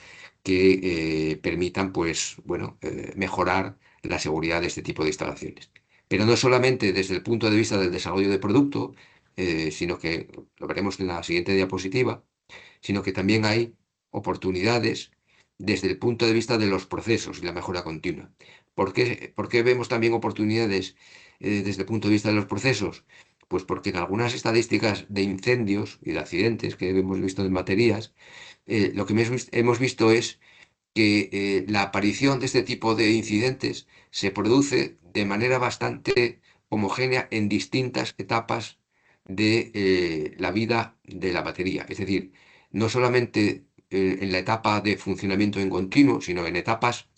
que permitan, pues, bueno, mejorar la seguridad de este tipo de instalaciones. Pero no solamente desde el punto de vista del desarrollo de producto, sino que lo veremos en la siguiente diapositiva, sino que también hay oportunidades desde el punto de vista de los procesos y la mejora continua. ¿Por qué vemos también oportunidades desde el punto de vista de los procesos? Pues porque en algunas estadísticas de incendios y de accidentes que hemos visto en baterías, lo que hemos visto es que la aparición de este tipo de incidentes se produce de manera bastante homogénea en distintas etapas de la vida de la batería. Es decir, no solamente en la etapa de funcionamiento en continuo, sino en etapas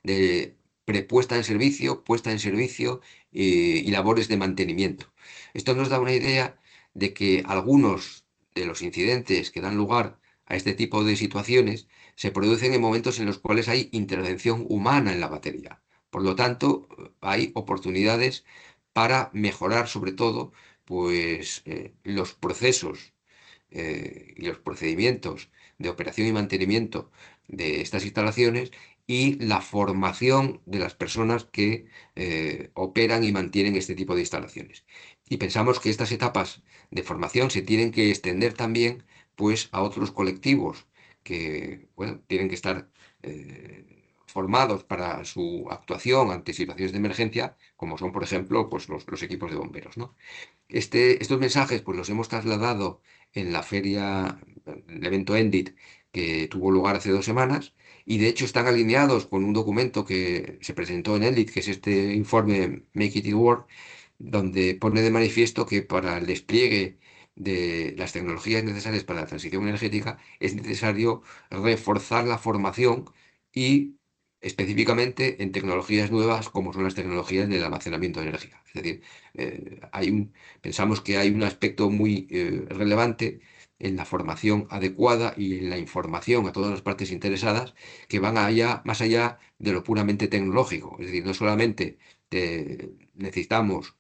de prepuesta en servicio, puesta en servicio y labores de mantenimiento. Esto nos da una idea de que algunos de los incidentes que dan lugar a este tipo de situaciones se producen en momentos en los cuales hay intervención humana en la batería. Por lo tanto, hay oportunidades para mejorar sobre todo pues, los procesos y los procedimientos de operación y mantenimiento de estas instalaciones y la formación de las personas que operan y mantienen este tipo de instalaciones. Y pensamos que estas etapas de formación se tienen que extender también pues, a otros colectivos que bueno, tienen que estar formados para su actuación ante situaciones de emergencia, como son, por ejemplo, pues los equipos de bomberos, ¿no? Estos mensajes pues los hemos trasladado en la feria, el evento Endit, que tuvo lugar hace 2 semanas, y de hecho están alineados con un documento que se presentó en Endit, que es este informe Make It Work, donde pone de manifiesto que para el despliegue de las tecnologías necesarias para la transición energética es necesario reforzar la formación y específicamente en tecnologías nuevas como son las tecnologías del almacenamiento de energía. Es decir, pensamos que hay un aspecto muy relevante en la formación adecuada y en la información a todas las partes interesadas que van más allá de lo puramente tecnológico. Es decir, no solamente necesitamos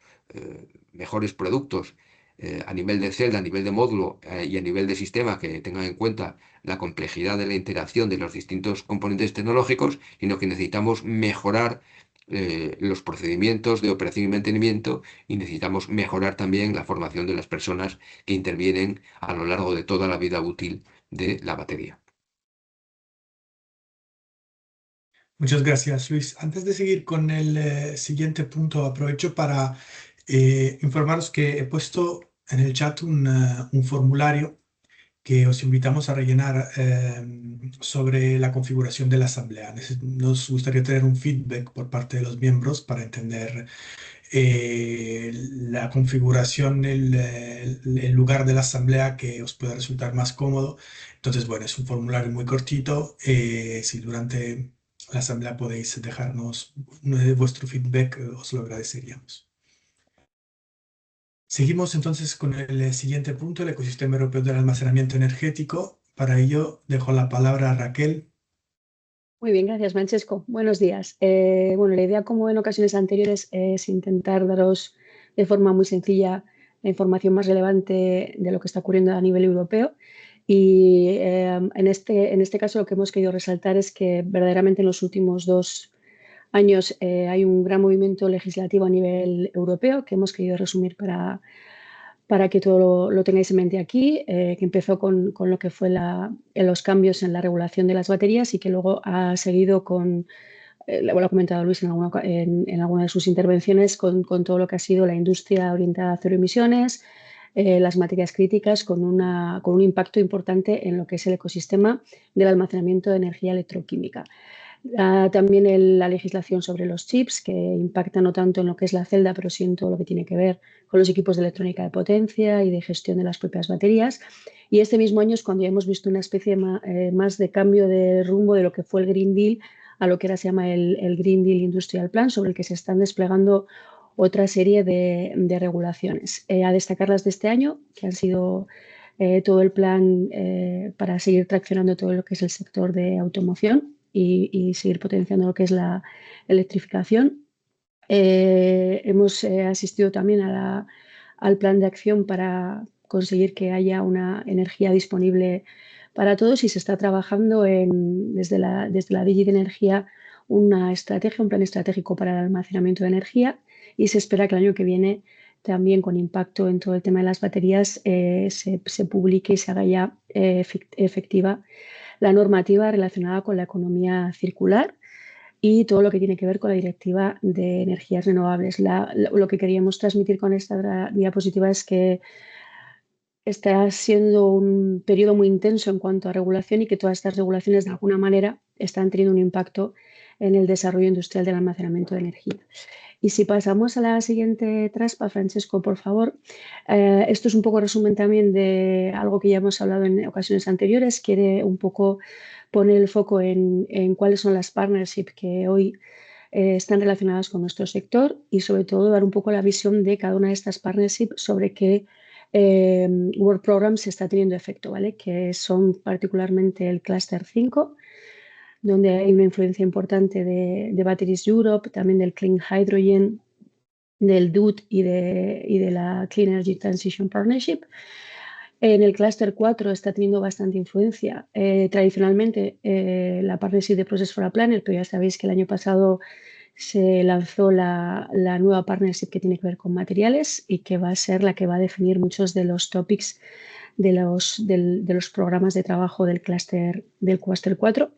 mejores productos a nivel de celda, a nivel de módulo y a nivel de sistema que tengan en cuenta la complejidad de la interacción de los distintos componentes tecnológicos, sino que necesitamos mejorar los procedimientos de operación y mantenimiento y necesitamos mejorar también la formación de las personas que intervienen a lo largo de toda la vida útil de la batería. Muchas gracias, Luis. Antes de seguir con el siguiente punto, aprovecho para informaros que he puesto en el chat un formulario que os invitamos a rellenar sobre la configuración de la asamblea. Nos gustaría tener un feedback por parte de los miembros para entender la configuración, el lugar de la asamblea que os pueda resultar más cómodo. Entonces, bueno, es un formulario muy cortito. Si durante la asamblea podéis dejarnos vuestro feedback, os lo agradeceríamos. Seguimos entonces con el siguiente punto, el ecosistema europeo del almacenamiento energético. Para ello, dejo la palabra a Raquel. Muy bien, gracias, Francesco. Buenos días. Bueno, la idea, como en ocasiones anteriores, es intentar daros de forma muy sencilla la información más relevante de lo que está ocurriendo a nivel europeo. Y en este caso lo que hemos querido resaltar es que verdaderamente en los últimos 2 años hay un gran movimiento legislativo a nivel europeo que hemos querido resumir para que todo lo tengáis en mente aquí, que empezó con lo que fue los cambios en la regulación de las baterías y que luego ha seguido con, lo ha comentado Luis en alguna de sus intervenciones, con todo lo que ha sido la industria orientada a cero emisiones, las materias críticas, con un impacto importante en lo que es el ecosistema del almacenamiento de energía electroquímica. También la legislación sobre los chips, que impacta no tanto en lo que es la celda, pero sí en todo lo que tiene que ver con los equipos de electrónica de potencia y de gestión de las propias baterías. Y este mismo año es cuando ya hemos visto una especie más de cambio de rumbo de lo que fue el Green Deal a lo que ahora se llama el Green Deal Industrial Plan, sobre el que se están desplegando otra serie de regulaciones. A destacar las de este año, que han sido todo el plan para seguir traccionando todo lo que es el sector de automoción y seguir potenciando lo que es la electrificación. Hemos asistido también al plan de acción para conseguir que haya una energía disponible para todos y se está trabajando desde la DG de Energía un plan estratégico para el almacenamiento de energía y se espera que el año que viene también con impacto en todo el tema de las baterías se publique y se haga ya efectiva la normativa relacionada con la economía circular y todo lo que tiene que ver con la directiva de energías renovables. Lo que queríamos transmitir con esta diapositiva es que está siendo un periodo muy intenso en cuanto a regulación y que todas estas regulaciones de alguna manera están teniendo un impacto en el desarrollo industrial del almacenamiento de energía. Y si pasamos a la siguiente traspa, Francesco, por favor. Esto es un poco resumen también de algo que ya hemos hablado en ocasiones anteriores. Quiere un poco poner el foco en cuáles son las partnerships que hoy están relacionadas con nuestro sector y sobre todo dar un poco la visión de cada una de estas partnerships sobre qué Work Programs está teniendo efecto, ¿vale? Que son particularmente el Cluster 5, donde hay una influencia importante de Batteries Europe, también del Clean Hydrogen, del DUT y de la Clean Energy Transition Partnership. En el Cluster 4 está teniendo bastante influencia. Tradicionalmente, la Partnership de Process for a Planet, pero ya sabéis que el año pasado se lanzó la nueva partnership que tiene que ver con materiales y que va a ser la que va a definir muchos de los topics de los programas de trabajo del clúster 4.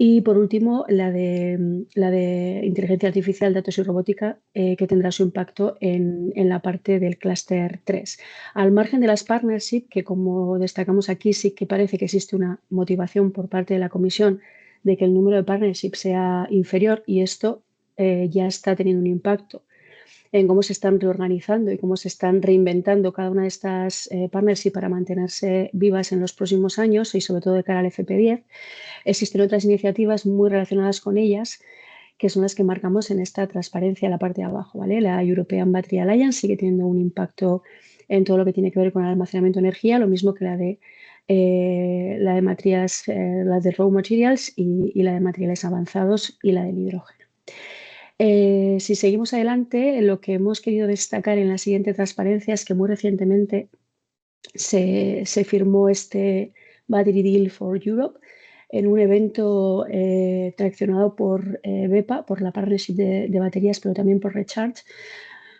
Y por último, la de inteligencia artificial, datos y robótica, que tendrá su impacto en la parte del clúster 3. Al margen de las partnerships, que como destacamos aquí, sí que parece que existe una motivación por parte de la Comisión de que el número de partnerships sea inferior, y esto ya está teniendo un impacto en cómo se están reorganizando y cómo se están reinventando cada una de estas partnerships para mantenerse vivas en los próximos años y sobre todo de cara al FP10. Existen otras iniciativas muy relacionadas con ellas, que son las que marcamos en esta transparencia en la parte de abajo, ¿vale? La European Battery Alliance sigue teniendo un impacto en todo lo que tiene que ver con el almacenamiento de energía, lo mismo que la de la de raw materials y la de materiales avanzados y la del hidrógeno. Si seguimos adelante, lo que hemos querido destacar en la siguiente transparencia es que muy recientemente se firmó este Battery Deal for Europe en un evento traccionado por BEPA, por la partnership de baterías, pero también por Recharge,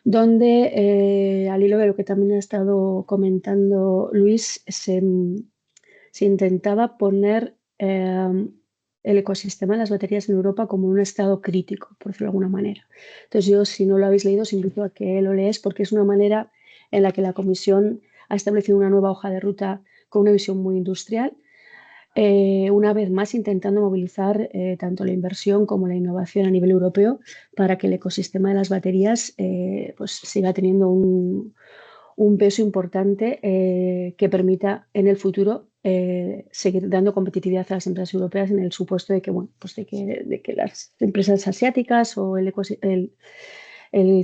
donde al hilo de lo que también ha estado comentando Luis, se intentaba poner el ecosistema de las baterías en Europa como un estado crítico, por decirlo de alguna manera. Entonces yo, si no lo habéis leído, os invito a que lo leáis, porque es una manera en la que la Comisión ha establecido una nueva hoja de ruta con una visión muy industrial, una vez más intentando movilizar tanto la inversión como la innovación a nivel europeo para que el ecosistema de las baterías pues siga teniendo un peso importante que permita en el futuro seguir dando competitividad a las empresas europeas, en el supuesto de que, bueno, pues de que las empresas asiáticas o el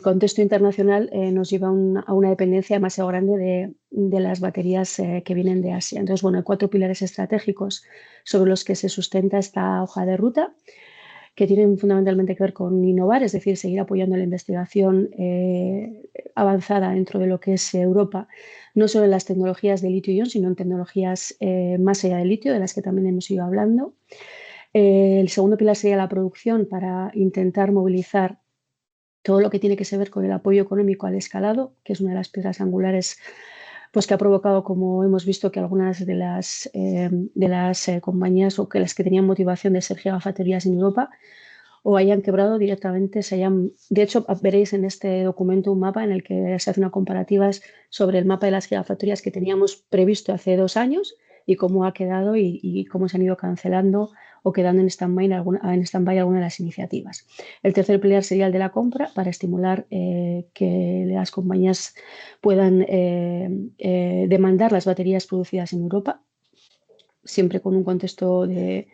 contexto internacional nos lleva a una dependencia demasiado grande de las baterías que vienen de Asia. Entonces, bueno, hay 4 pilares estratégicos sobre los que se sustenta esta hoja de ruta, que tienen fundamentalmente que ver con innovar, es decir, seguir apoyando la investigación avanzada dentro de lo que es Europa, no solo en las tecnologías de litio-ion, sino en tecnologías más allá del litio, de las que también hemos ido hablando. El segundo pilar sería la producción, para intentar movilizar todo lo que tiene que ver con el apoyo económico al escalado, que es una de las piedras angulares pues, que ha provocado, como hemos visto, que algunas de las compañías o que las que tenían motivación de ser gigafactorías en Europa o hayan quebrado directamente, de hecho, veréis en este documento un mapa en el que se hace una comparativa sobre el mapa de las gigafactorías que teníamos previsto hace 2 años y cómo ha quedado y cómo se han ido cancelando o quedando en stand-by algunas de las iniciativas. El tercer pilar sería el de la compra, para estimular que las compañías puedan demandar las baterías producidas en Europa, siempre con un contexto de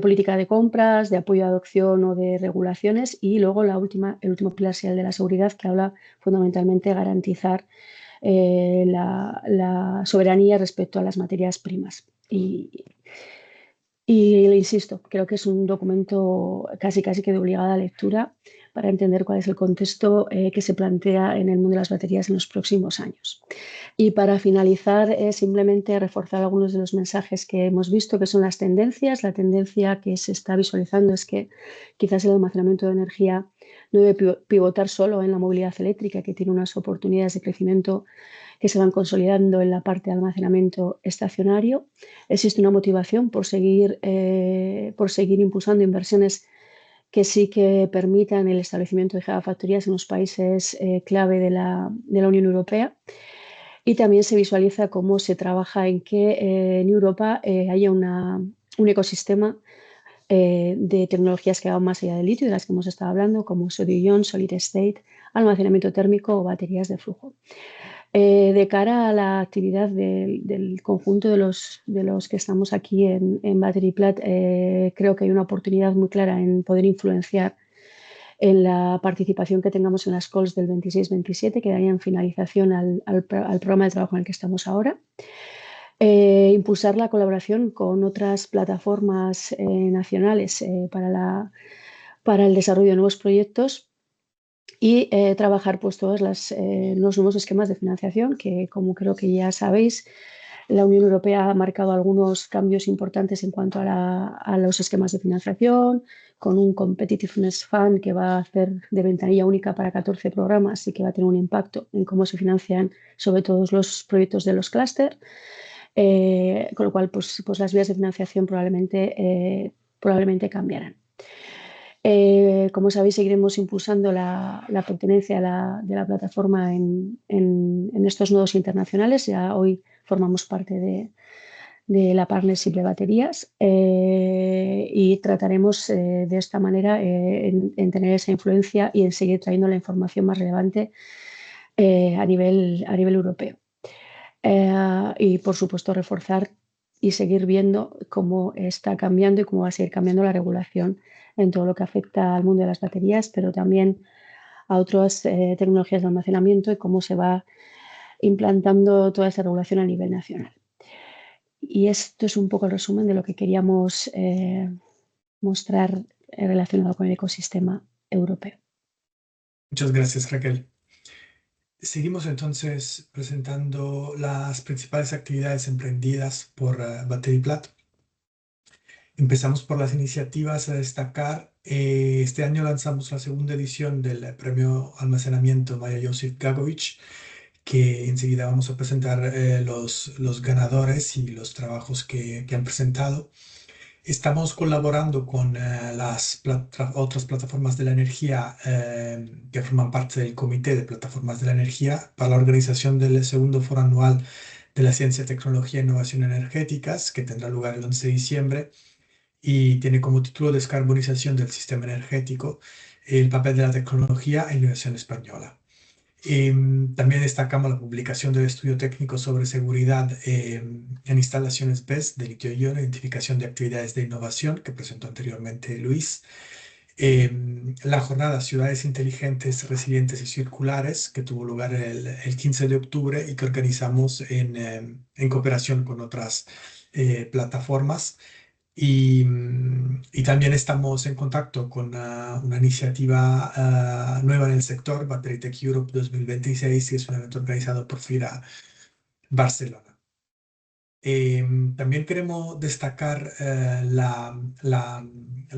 política de compras, de apoyo a adopción o de regulaciones. Y luego el último pilar sería el de la seguridad, que habla fundamentalmente de garantizar la soberanía respecto a las materias primas. Y le insisto, creo que es un documento casi que de obligada lectura para entender cuál es el contexto que se plantea en el mundo de las baterías en los próximos años. Y para finalizar, simplemente reforzar algunos de los mensajes que hemos visto, que son las tendencias. La tendencia que se está visualizando es que quizás el almacenamiento de energía no debe pivotar solo en la movilidad eléctrica, que tiene unas oportunidades de crecimiento que se van consolidando en la parte de almacenamiento estacionario. Existe una motivación por seguir impulsando inversiones que sí que permitan el establecimiento de gigafactorías en los países clave de la Unión Europea. Y también se visualiza cómo se trabaja en que en Europa haya un ecosistema de tecnologías que van más allá del litio, de las que hemos estado hablando, como sodio-ion, solid state, almacenamiento térmico o baterías de flujo. De cara a la actividad del conjunto de los que estamos aquí en Battery Plat, creo que hay una oportunidad muy clara en poder influenciar en la participación que tengamos en las calls del 26-27, que darían finalización al programa de trabajo en el que estamos ahora. Impulsar la colaboración con otras plataformas nacionales para el desarrollo de nuevos proyectos y trabajar pues todos los nuevos esquemas de financiación que, como creo que ya sabéis, La Unión Europea ha marcado algunos cambios importantes en cuanto a los esquemas de financiación, con un Competitiveness Fund que va a hacer de ventanilla única para 14 programas y que va a tener un impacto en cómo se financian sobre todos los proyectos de los clúster. Con lo cual, pues las vías de financiación probablemente cambiarán. Como sabéis, seguiremos impulsando la pertenencia de la plataforma en estos nodos internacionales. Ya hoy formamos parte de la partnership de baterías y trataremos de esta manera en tener esa influencia y en seguir trayendo la información más relevante a nivel europeo. Y, por supuesto, reforzar y seguir viendo cómo está cambiando y cómo va a seguir cambiando la regulación en todo lo que afecta al mundo de las baterías, pero también a otras tecnologías de almacenamiento y cómo se va implantando toda esa regulación a nivel nacional. Y esto es un poco el resumen de lo que queríamos mostrar relacionado con el ecosistema europeo. Muchas gracias, Raquel. Seguimos entonces presentando las principales actividades emprendidas por Battery Plat. Empezamos por las iniciativas a destacar. Este año lanzamos la segunda edición del Premio Almacenamiento Maya Joseph Gagovich, que enseguida vamos a presentar los ganadores y los trabajos que han presentado. Estamos colaborando con las otras plataformas de la energía que forman parte del Comité de Plataformas de la Energía para la organización del segundo foro anual de la Ciencia, Tecnología e Innovación Energéticas, que tendrá lugar el 11 de diciembre y tiene como título Descarbonización del Sistema Energético, el papel de la tecnología e innovación española. También destacamos la publicación del estudio técnico sobre seguridad en instalaciones BESS de litio-iones, identificación de actividades de innovación que presentó anteriormente Luis. La jornada Ciudades Inteligentes, Resilientes y Circulares, que tuvo lugar el 15 de octubre y que organizamos en cooperación con otras plataformas. Y también estamos en contacto con una iniciativa nueva en el sector, Battery Tech Europe 2026, que es un evento organizado por FIRA Barcelona. También queremos destacar la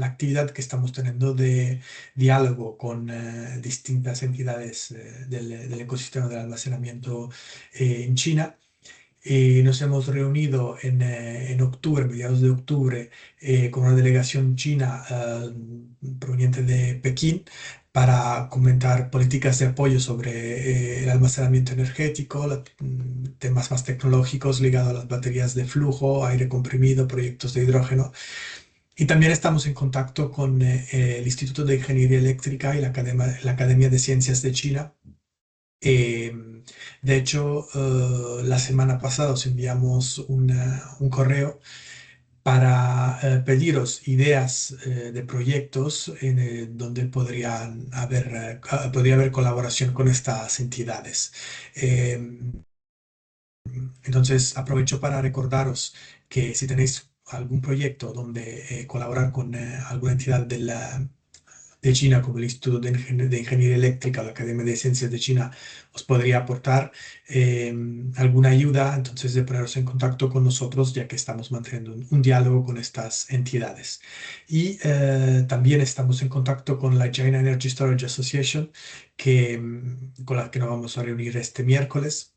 actividad que estamos teniendo de diálogo con distintas entidades del ecosistema del almacenamiento en China. Nos hemos reunido en octubre, mediados de octubre, con una delegación china proveniente de Pekín para comentar políticas de apoyo sobre el almacenamiento energético, temas más tecnológicos ligados a las baterías de flujo, aire comprimido, proyectos de hidrógeno. Y también estamos en contacto con el Instituto de Ingeniería Eléctrica y la Academia de Ciencias de China. De hecho, la semana pasada os enviamos un correo para pediros ideas de proyectos donde podría haber colaboración con estas entidades. Entonces, aprovecho para recordaros que si tenéis algún proyecto donde colaborar con alguna entidad de China, como el Instituto de Ingeniería Eléctrica, la Academia de Ciencias de China, os podría aportar alguna ayuda, entonces de poneros en contacto con nosotros, ya que estamos manteniendo un diálogo con estas entidades. Y también estamos en contacto con la China Energy Storage Association, con la que nos vamos a reunir este miércoles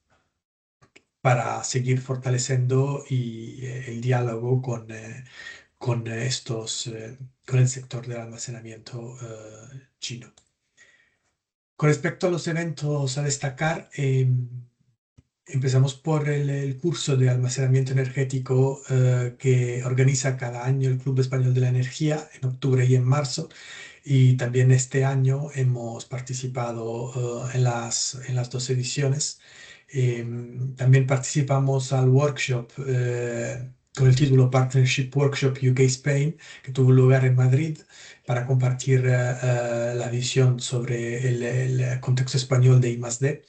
para seguir fortaleciendo el diálogo con el sector del almacenamiento chino. Con respecto a los eventos a destacar, empezamos por el curso de almacenamiento energético que organiza cada año el Club Español de la Energía en octubre y en marzo. Y también este año hemos participado en las dos ediciones. También participamos al workshop con el título Partnership Workshop UK-Spain, que tuvo lugar en Madrid, para compartir la visión sobre el contexto español de I+D.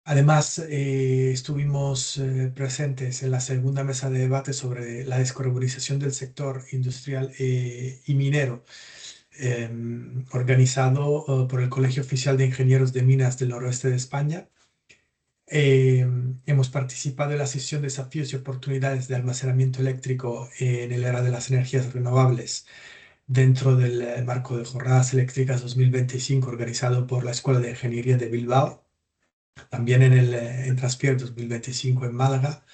Además, estuvimos presentes en la segunda mesa de debate sobre la descarbonización del sector industrial y minero, organizado por el Colegio Oficial de Ingenieros de Minas del Noroeste de España. Hemos participado en la sesión Desafíos y oportunidades de almacenamiento eléctrico en el era de las energías renovables dentro del marco de Jornadas Eléctricas 2025 organizado por la Escuela de Ingeniería de Bilbao, también en Transpier 2025 en Málaga.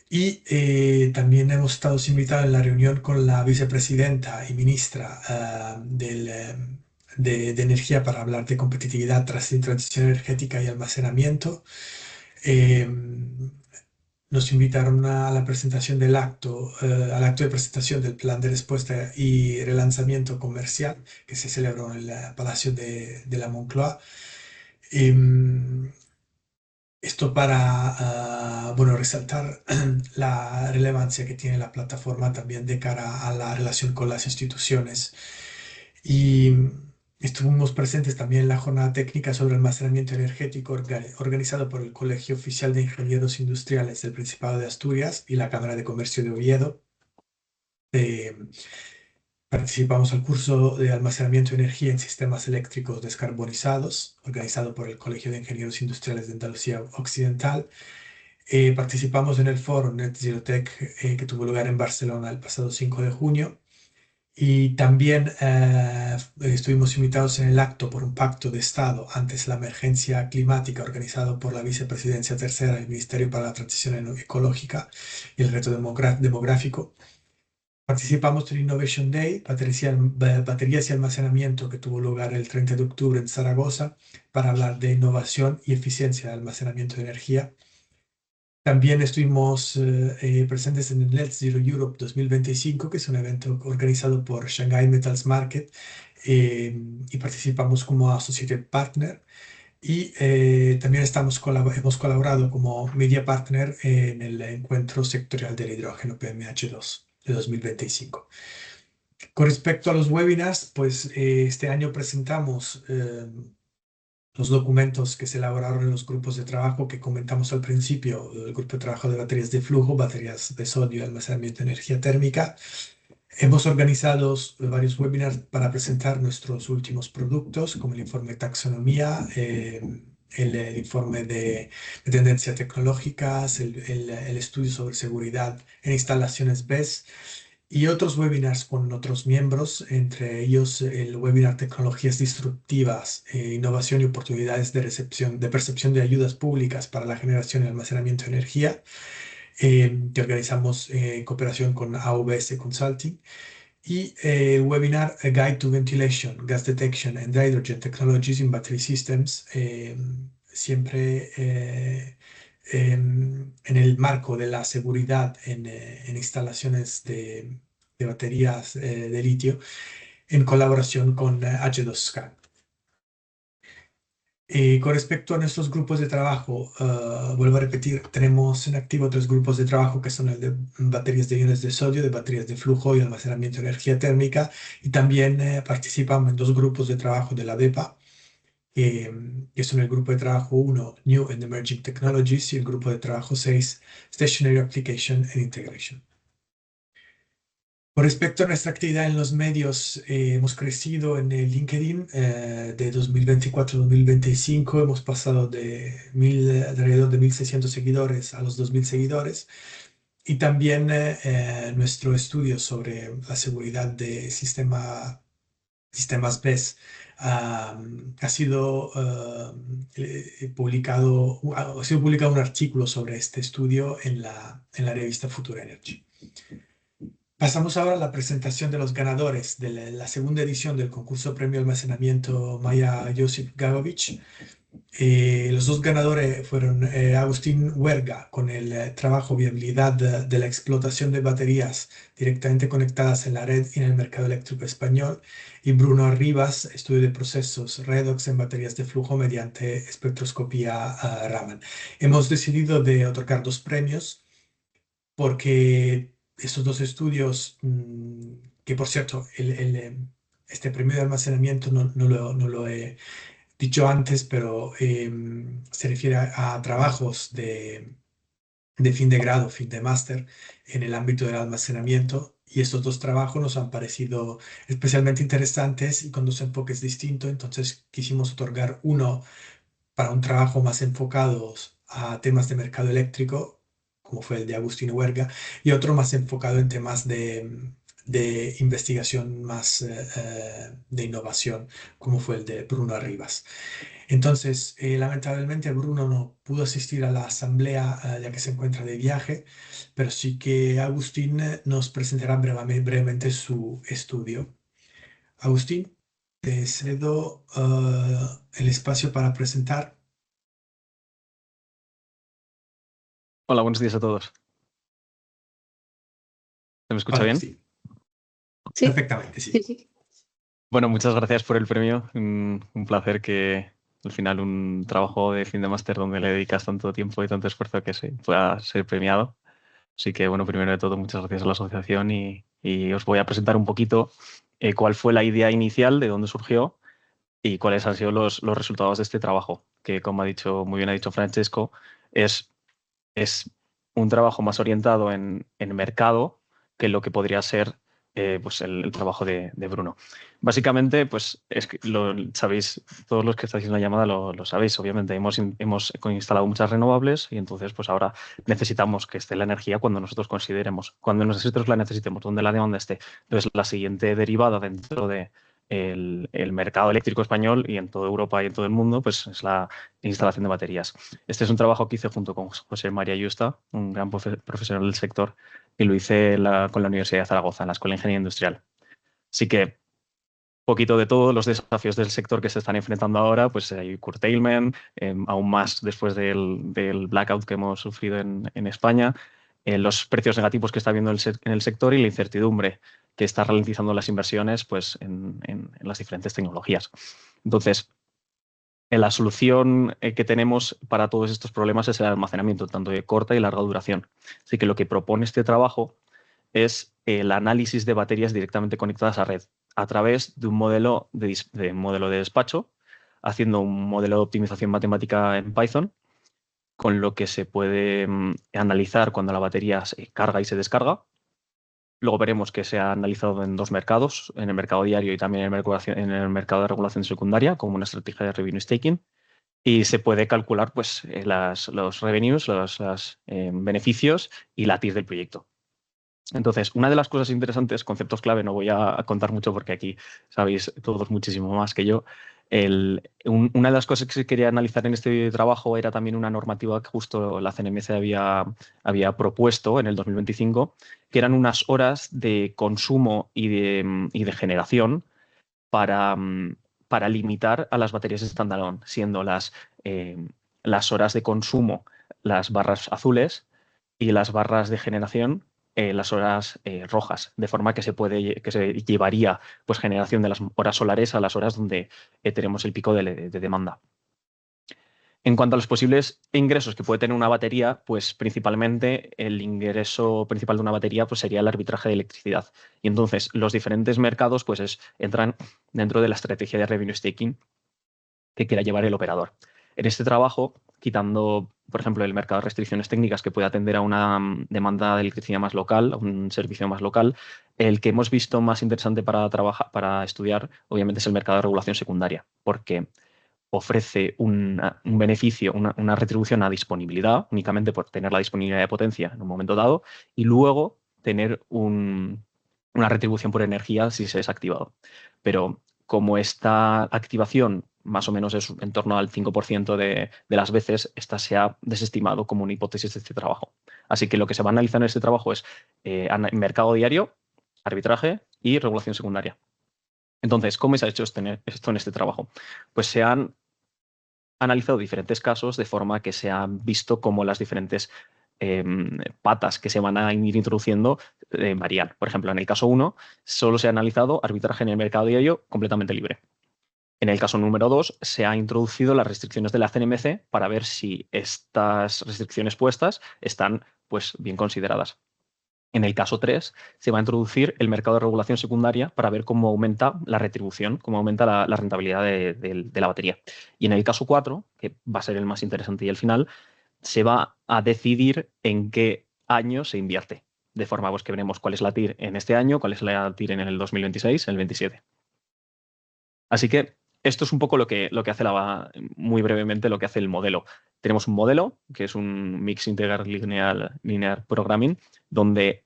Y también hemos estado invitados en la reunión con la vicepresidenta y ministra de Energía para hablar de competitividad, transición energética y almacenamiento. Eh, Nos invitaron a la presentación del acto, al acto de presentación del plan de respuesta y relanzamiento comercial que se celebró en el Palacio de la Moncloa. Esto para, bueno, resaltar la relevancia que tiene la plataforma también de cara a la relación con las instituciones. Y estuvimos presentes también en la jornada técnica sobre almacenamiento energético organizado por el Colegio Oficial de Ingenieros Industriales del Principado de Asturias y la Cámara de Comercio de Oviedo. Participamos al curso de almacenamiento de energía en sistemas eléctricos descarbonizados, organizado por el Colegio de Ingenieros Industriales de Andalucía Occidental. Participamos en el foro Net Zero Tech que tuvo lugar en Barcelona el pasado 5 de junio. Y también estuvimos invitados en el acto por un pacto de Estado antes la emergencia climática organizado por la Vicepresidencia Tercera del Ministerio para la Transición Ecológica y el Reto Demográfico. Participamos en Innovation Day, baterías y almacenamiento, que tuvo lugar el 30 de octubre en Zaragoza, para hablar de innovación y eficiencia de almacenamiento de energía. También estuvimos presentes en el Net Zero Europe 2025, que es un evento organizado por Shanghai Metals Market, y participamos como Associated Partner. Y también hemos colaborado como Media Partner en el encuentro sectorial del hidrógeno PMH2 de 2025. Con respecto a los webinars, pues este año presentamos los documentos que se elaboraron en los grupos de trabajo que comentamos al principio, el grupo de trabajo de baterías de flujo, baterías de sodio y almacenamiento de energía térmica. Hemos organizado varios webinars para presentar nuestros últimos productos, como el informe de taxonomía, el informe de tendencias tecnológicas, el estudio sobre seguridad en instalaciones BESS y otros webinars con otros miembros, entre ellos el webinar Tecnologías Disruptivas, Innovación y Oportunidades de Percepción de Ayudas Públicas para la Generación y Almacenamiento de Energía, que organizamos en cooperación con AWS Consulting, y el webinar A Guide to Ventilation, Gas Detection and Hydrogen Technologies in Battery Systems, siempre en el marco de la seguridad en instalaciones de baterías de litio, en colaboración con H2Scan. Con respecto a nuestros grupos de trabajo, vuelvo a repetir, tenemos en activo 3 grupos de trabajo que son el de baterías de iones de sodio, de baterías de flujo y almacenamiento de energía térmica, y también participamos en 2 grupos de trabajo de la DEPA, que son el grupo de trabajo 1, New and Emerging Technologies, y el grupo de trabajo 6, Stationary Application and Integration. Con respecto a nuestra actividad en los medios, hemos crecido en el LinkedIn de 2024 a 2025. Hemos pasado de alrededor de 1.600 seguidores a los 2.000 seguidores. Y también nuestro estudio sobre la seguridad de sistemas BESS ha sido publicado un artículo sobre este estudio en la revista Future Energy. Pasamos ahora a la presentación de los ganadores de la segunda edición del concurso Premio Almacenamiento Maya Josip Gagovic. Los 2 ganadores fueron Agustín Huerga con el trabajo Viabilidad de la explotación de baterías directamente conectadas en la red y en el mercado eléctrico español, y Bruno Rivas, estudio de procesos redox en baterías de flujo mediante espectroscopía Raman. Hemos decidido de otorgar 2 premios porque estos 2 estudios, que por cierto, este premio de almacenamiento no lo he dicho antes, pero se refiere a trabajos de fin de grado, fin de máster en el ámbito del almacenamiento, y estos 2 trabajos nos han parecido especialmente interesantes y con 2 enfoques distintos. Entonces quisimos otorgar uno para un trabajo más enfocado a temas de mercado eléctrico, como fue el de Agustín Huerga, y otro más enfocado en temas de investigación más de innovación, como fue el de Bruno Arribas. Entonces, lamentablemente Bruno no pudo asistir a la asamblea ya que se encuentra de viaje, pero sí que Agustín nos presentará brevemente su estudio. Agustín, te cedo el espacio para presentar. Hola, buenos días a todos. ¿Se me escucha Hola, bien? Agustín. Sí, Perfectamente, sí. sí. Bueno, muchas gracias por el premio. Un placer que al final un trabajo de fin de máster donde le dedicas tanto tiempo y tanto esfuerzo que se pueda ser premiado. Así que, bueno, primero de todo, muchas gracias a la asociación y os voy a presentar un poquito cuál fue la idea inicial, de dónde surgió y cuáles han sido los resultados de este trabajo, que como muy bien ha dicho Francesco, es un trabajo más orientado en mercado que lo que podría ser pues el trabajo de Bruno. Básicamente, pues es que lo sabéis, todos los que estáis en la llamada lo sabéis, obviamente. Hemos instalado muchas renovables y entonces pues ahora necesitamos que esté la energía cuando nosotros consideremos, cuando nosotros la necesitemos, donde la demanda esté. Entonces, la siguiente derivada dentro de el mercado eléctrico español y en toda Europa y en todo el mundo, pues es la instalación de baterías. Este es un trabajo que hice junto con José María Yusta, un gran profesional del sector, y lo hice con la Universidad de Zaragoza, en la Escuela de Ingeniería Industrial. Así que poquito de todos los desafíos del sector que se están enfrentando ahora, pues hay curtailment, aún más después del blackout que hemos sufrido en España, los precios negativos que está habiendo en el sector y la incertidumbre que está ralentizando las inversiones pues, en las diferentes tecnologías. Entonces, la solución que tenemos para todos estos problemas es el almacenamiento, tanto de corta y larga duración. Así que lo que propone este trabajo es el análisis de baterías directamente conectadas a red a través de un modelo de despacho, haciendo un modelo de optimización matemática en Python, con lo que se puede analizar cuando la batería se carga y se descarga. Luego veremos que se ha analizado en dos mercados, en el mercado diario y también en el mercado de regulación secundaria, como una estrategia de revenue staking. Y se puede calcular pues, los revenues, los beneficios y la TIR del proyecto. Entonces, una de las cosas interesantes, conceptos clave, no voy a contar mucho porque aquí sabéis todos muchísimo más que yo. Una de las cosas que se quería analizar en este trabajo era también una normativa que justo la CNMC había propuesto en el 2025, que eran unas horas de consumo y de generación para limitar a las baterías standalone, siendo las horas de consumo las barras azules y las barras de generación las horas rojas, de forma que se llevaría pues, generación de las horas solares a las horas donde tenemos el pico de demanda. En cuanto a los posibles ingresos que puede tener una batería, pues principalmente el ingreso principal de una batería pues, sería el arbitraje de electricidad. Y entonces los diferentes mercados pues, entran dentro de la estrategia de revenue staking que quiera llevar el operador. En este trabajo, quitando, por ejemplo, el mercado de restricciones técnicas que puede atender a una demanda de electricidad más local, a un servicio más local, el que hemos visto más interesante para estudiar, obviamente, es el mercado de regulación secundaria, porque ofrece un beneficio, una retribución a disponibilidad, únicamente por tener la disponibilidad de potencia en un momento dado, y luego tener una retribución por energía si se es activado. Pero como esta activación más o menos es en torno al 5% de las veces, esta se ha desestimado como una hipótesis de este trabajo. Así que lo que se va a analizar en este trabajo es mercado diario, arbitraje y regulación secundaria. Entonces, ¿cómo se ha hecho esto en este trabajo? Pues se han analizado diferentes casos de forma que se han visto cómo las diferentes patas que se van a ir introduciendo varían. Por ejemplo, en el caso 1 solo se ha analizado arbitraje en el mercado diario completamente libre. En el caso número 2 se han introducido las restricciones de la CNMC para ver si estas restricciones puestas están pues, bien consideradas. En el caso 3 se va a introducir el mercado de regulación secundaria para ver cómo aumenta la retribución, cómo aumenta la rentabilidad de la batería. Y en el caso 4, que va a ser el más interesante y el final, se va a decidir en qué año se invierte. De forma pues, que veremos cuál es la TIR en este año, cuál es la TIR en el 2026, en el 27. Así que Esto es un poco lo que hace muy brevemente lo que hace el modelo. Tenemos un modelo que es un Mixed Integral Linear Programming, donde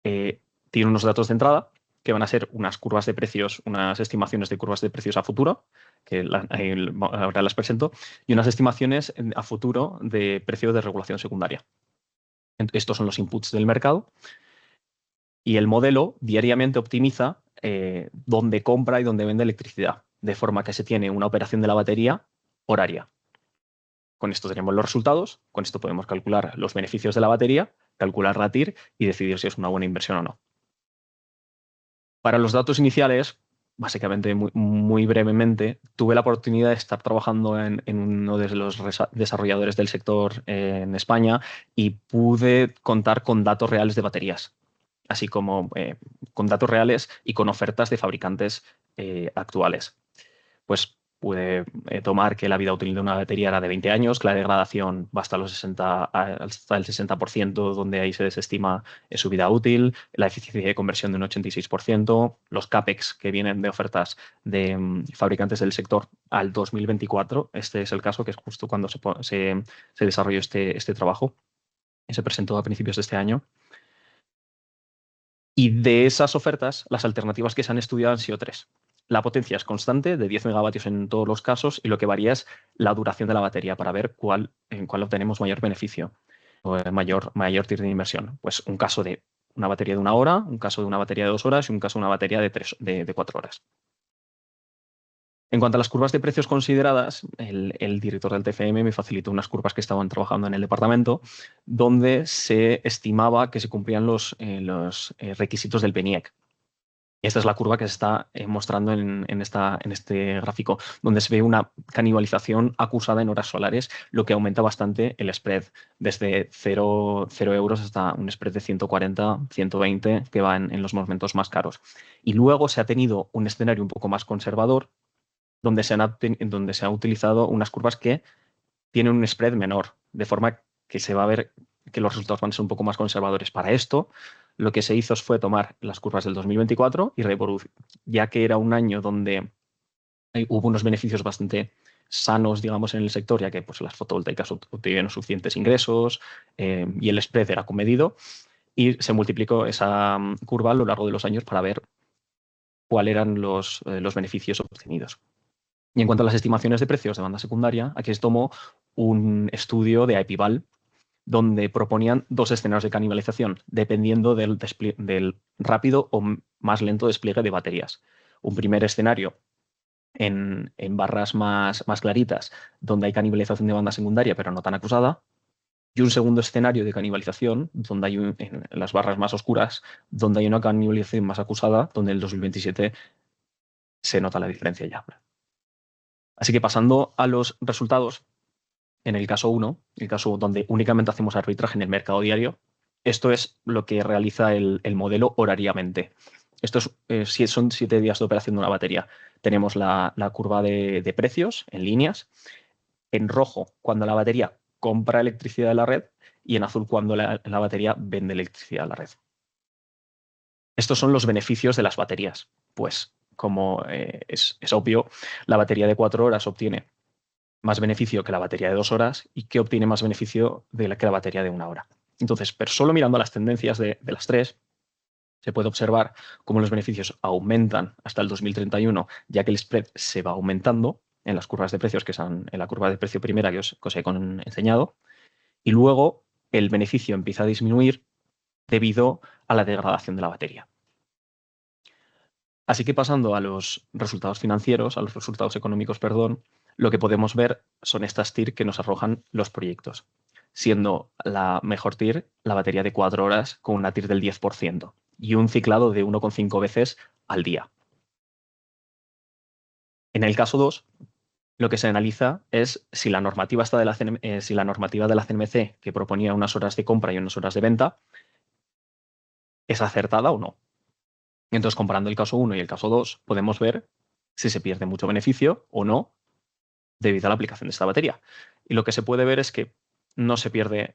tiene unos datos de entrada que van a ser unas curvas de precios, unas estimaciones de curvas de precios a futuro, que ahora las presento, y unas estimaciones a futuro de precio de regulación secundaria. Estos son los inputs del mercado. Y el modelo diariamente optimiza dónde compra y dónde vende electricidad, de forma que se tiene una operación de la batería horaria. Con esto tenemos los resultados, con esto podemos calcular los beneficios de la batería, calcular la TIR y decidir si es una buena inversión o no. Para los datos iniciales, básicamente muy brevemente, tuve la oportunidad de estar trabajando en uno de los desarrolladores del sector en España y pude contar con datos reales de baterías, así como con datos reales y con ofertas de fabricantes actuales. Pues pude tomar que la vida útil de una batería era de 20 años, que la degradación va hasta el 60%, donde ahí se desestima su vida útil, la eficiencia de conversión de un 86%, los CAPEX que vienen de ofertas de fabricantes del sector al 2024. Este es el caso, que es justo cuando se desarrolló este trabajo, y se presentó a principios de este año. Y de esas ofertas, las alternativas que se han estudiado han sido 3. La potencia es constante, de 10 megavatios en todos los casos, y lo que varía es la duración de la batería para ver en cuál obtenemos mayor beneficio o mayor TIR de inversión. Pues un caso de una batería de 1 hora, un caso de una batería de 2 horas y un caso de una batería de 4 horas. En cuanto a las curvas de precios consideradas, el director del TFM me facilitó unas curvas que estaban trabajando en el departamento, donde se estimaba que se cumplían los requisitos del PNIEC. Esta es la curva que se está mostrando en este gráfico, donde se ve una canibalización acusada en horas solares, lo que aumenta bastante el spread, desde 0 euros hasta un spread de 140, 120, que va en los momentos más caros. Y luego se ha tenido un escenario un poco más conservador, donde se ha utilizado unas curvas que tienen un spread menor, de forma que se va a ver que los resultados van a ser un poco más conservadores. Para esto, lo que se hizo fue tomar las curvas del 2024 y reproducir, ya que era un año donde hubo unos beneficios bastante sanos, digamos, en el sector, ya que pues, las fotovoltaicas obtuvieron suficientes ingresos y el spread era comedido, y se multiplicó esa curva a lo largo de los años para ver cuáles eran los beneficios obtenidos. Y en cuanto a las estimaciones de precios de banda secundaria, aquí se tomó un estudio de IPVAL, donde proponían 2 escenarios de canibalización, dependiendo del rápido o más lento despliegue de baterías. Un primer escenario en barras más claritas, donde hay canibalización de banda secundaria, pero no tan acusada, y un segundo escenario de canibalización, donde hay en las barras más oscuras, donde hay una canibalización más acusada, donde en el 2027 se nota la diferencia ya. Así que pasando a los resultados, en el caso 1, el caso donde únicamente hacemos arbitraje en el mercado diario, esto es lo que realiza el modelo horariamente. Esto son 7 días de operación de una batería. Tenemos la curva de precios en líneas, en rojo cuando la batería compra electricidad de la red y en azul cuando la batería vende electricidad a la red. Estos son los beneficios de las baterías. Pues, como es obvio, la batería de 4 horas obtiene más beneficio que la batería de 2 horas y que obtiene más beneficio que la batería de 1 hora. Entonces, pero solo mirando las tendencias de las 3, se puede observar cómo los beneficios aumentan hasta el 2031, ya que el spread se va aumentando en las curvas de precios, que son en la curva de precio primera que os he enseñado, y luego el beneficio empieza a disminuir debido a la degradación de la batería. Así que pasando a los resultados financieros, a los resultados económicos, perdón, lo que podemos ver son estas TIR que nos arrojan los proyectos, siendo la mejor TIR la batería de 4 horas con una TIR del 10% y un ciclado de 1,5 veces al día. En el caso 2, lo que se analiza es si la normativa de la CNMC, que proponía unas horas de compra y unas horas de venta, es acertada o no. Entonces, comparando el caso 1 y el caso 2, podemos ver si se pierde mucho beneficio o no debido a la aplicación de esta batería. Y lo que se puede ver es que no se pierde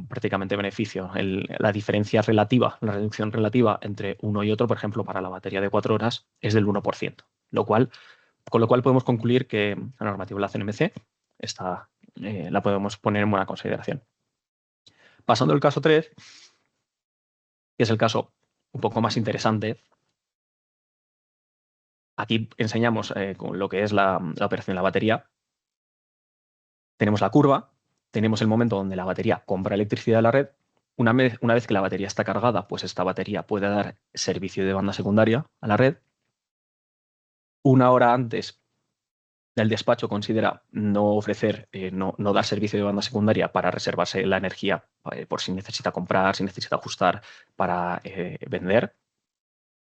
prácticamente beneficio. La diferencia relativa, la reducción relativa entre uno y otro, por ejemplo, para la batería de 4 horas, es del 1%, lo cual Con lo cual podemos concluir que la normativa de la CNMC la podemos poner en buena consideración. Pasando al caso 3, que es el caso un poco más interesante. Aquí enseñamos con lo que es la operación de la batería. Tenemos la curva, tenemos el momento donde la batería compra electricidad de la red. Una vez que la batería está cargada, pues esta batería puede dar servicio de banda secundaria a la red. Una hora antes del despacho considera no ofrecer, no dar servicio de banda secundaria para reservarse la energía por si necesita comprar, si necesita ajustar para vender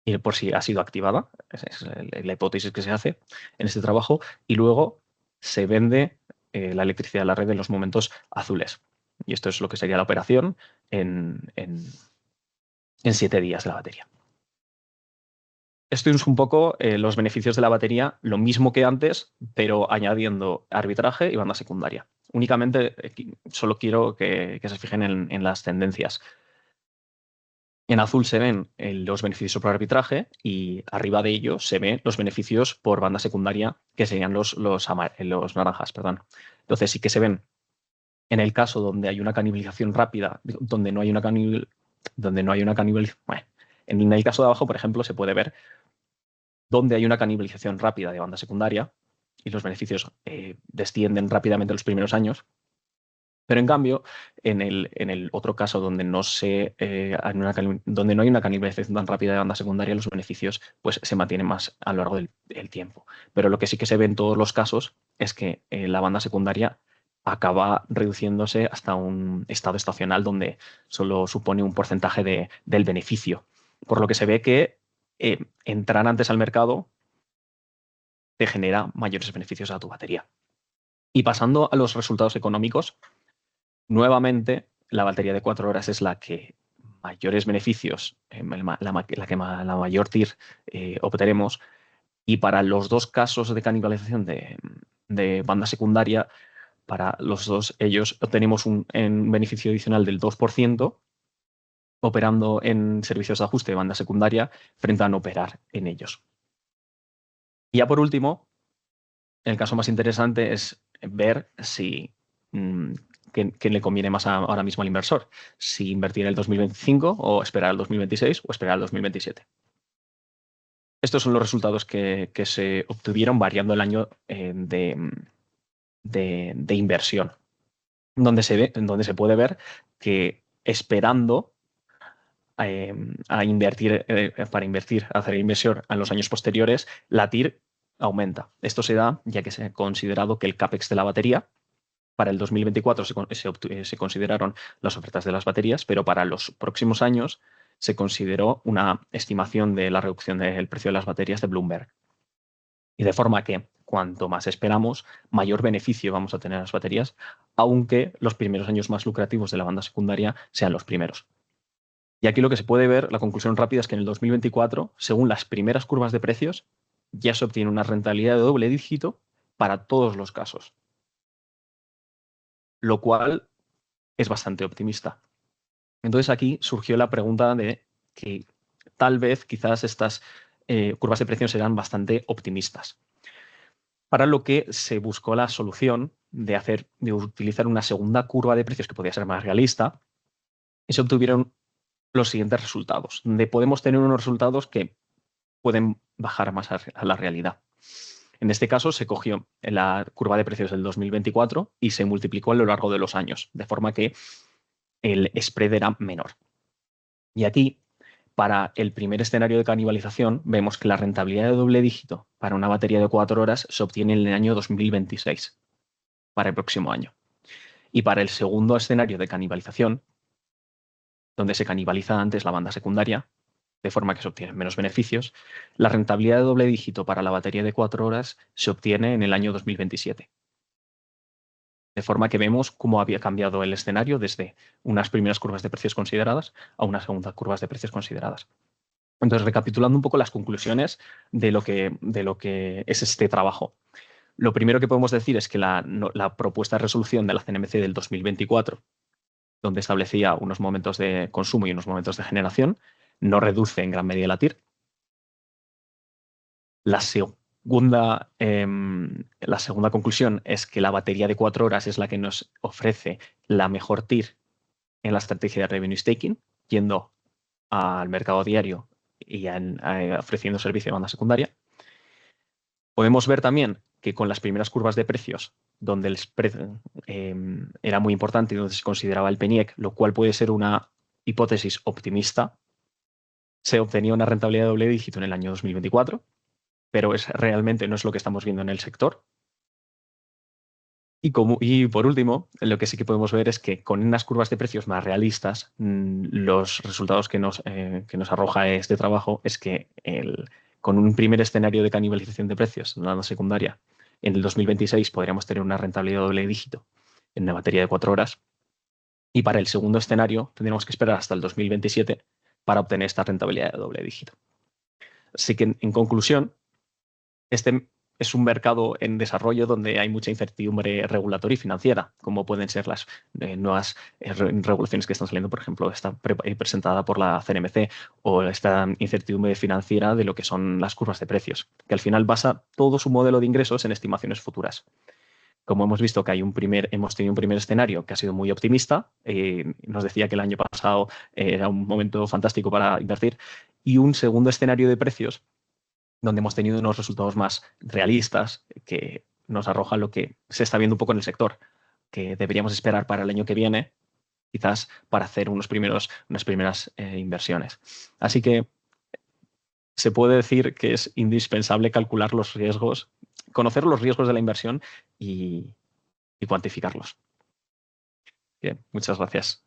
y por si ha sido activada. Esa es la hipótesis que se hace en este trabajo. Y luego se vende la electricidad de la red en los momentos azules. Y esto es lo que sería la operación en 7 días de la batería. Esto es un poco los beneficios de la batería, lo mismo que antes, pero añadiendo arbitraje y banda secundaria. Únicamente solo quiero que se fijen en las tendencias. En azul se ven los beneficios por arbitraje y arriba de ello se ven los beneficios por banda secundaria, que serían los naranjas. Perdón. Entonces sí que se ven en el caso donde hay una canibalización rápida, donde no hay una canibalización. Bueno, en el caso de abajo, por ejemplo, se puede ver donde hay una canibalización rápida de banda secundaria y los beneficios descienden rápidamente en los primeros años. Pero en cambio, en el otro caso donde no hay una canibalización tan rápida de banda secundaria, los beneficios pues, se mantienen más a lo largo del tiempo. Pero lo que sí que se ve en todos los casos es que la banda secundaria acaba reduciéndose hasta un estado estacional donde solo supone un porcentaje del beneficio. Por lo que se ve que entrar antes al mercado te genera mayores beneficios a tu batería. Y pasando a los resultados económicos, nuevamente la batería de 4 horas es la que mayores beneficios, la mayor TIR obtenemos. Y para los dos casos de canibalización de banda secundaria, para los dos ellos obtenemos un beneficio adicional del 2%, operando en servicios de ajuste de banda secundaria frente a no operar en ellos. Y ya por último, el caso más interesante es ver si qué le conviene más ahora mismo al inversor, si invertir en el 2025 o esperar al 2026 o esperar al 2027. Estos son los resultados que se obtuvieron variando el año de inversión, donde se puede ver que esperando para invertir, hacer inversión en los años posteriores, la TIR aumenta. Esto se da ya que se ha considerado que el CAPEX de la batería, para el 2024 se consideraron las ofertas de las baterías, pero para los próximos años se consideró una estimación de la reducción del precio de las baterías de Bloomberg. Y de forma que cuanto más esperamos, mayor beneficio vamos a tener en las baterías, aunque los primeros años más lucrativos de la banda secundaria sean los primeros. Y aquí lo que se puede ver, la conclusión rápida, es que en el 2024, según las primeras curvas de precios, ya se obtiene una rentabilidad de doble dígito para todos los casos, lo cual es bastante optimista. Entonces aquí surgió la pregunta de que tal vez quizás estas curvas de precios serán bastante optimistas. Para lo que se buscó la solución de utilizar una segunda curva de precios que podía ser más realista, y se obtuvieron los siguientes resultados, donde podemos tener unos resultados que pueden bajar más a la realidad. En este caso se cogió la curva de precios del 2024 y se multiplicó a lo largo de los años, de forma que el spread era menor. Y aquí, para el primer escenario de canibalización, vemos que la rentabilidad de doble dígito para una batería de 4 horas se obtiene en el año 2026, para el próximo año. Y para el segundo escenario de canibalización, donde se canibaliza antes la banda secundaria, de forma que se obtienen menos beneficios, la rentabilidad de doble dígito para la batería de 4 horas se obtiene en el año 2027. De forma que vemos cómo había cambiado el escenario desde unas primeras curvas de precios consideradas a unas segundas curvas de precios consideradas. Entonces, recapitulando un poco las conclusiones de lo que es este trabajo. Lo primero que podemos decir es que la propuesta de resolución de la CNMC del 2024, donde establecía unos momentos de consumo y unos momentos de generación, no reduce en gran medida la TIR. La segunda conclusión es que la batería de 4 horas es la que nos ofrece la mejor TIR en la estrategia de revenue staking, yendo al mercado diario y ofreciendo servicio de banda secundaria. Podemos ver también que con las primeras curvas de precios, donde el spread era muy importante y donde se consideraba el PENIEC, lo cual puede ser una hipótesis optimista, se obtenía una rentabilidad de doble dígito en el año 2024, pero realmente no es lo que estamos viendo en el sector. Y por último, lo que sí que podemos ver es que con unas curvas de precios más realistas, los resultados que nos arroja este trabajo es que con un primer escenario de canibalización de precios en la banda secundaria, en el 2026 podríamos tener una rentabilidad de doble dígito en una batería de 4 horas. Y para el segundo escenario tendremos que esperar hasta el 2027 para obtener esta rentabilidad de doble dígito. Así que, en conclusión, este es un mercado en desarrollo donde hay mucha incertidumbre regulatoria y financiera, como pueden ser las nuevas regulaciones que están saliendo, por ejemplo, está presentada por la CNMC, o esta incertidumbre financiera de lo que son las curvas de precios, que al final basa todo su modelo de ingresos en estimaciones futuras. Como hemos visto que hemos tenido un primer escenario que ha sido muy optimista, nos decía que el año pasado era un momento fantástico para invertir, y un segundo escenario de precios donde hemos tenido unos resultados más realistas que nos arrojan lo que se está viendo un poco en el sector, que deberíamos esperar para el año que viene, quizás para hacer unas primeras inversiones. Así que se puede decir que es indispensable calcular los riesgos, conocer los riesgos de la inversión y cuantificarlos. Bien, muchas gracias.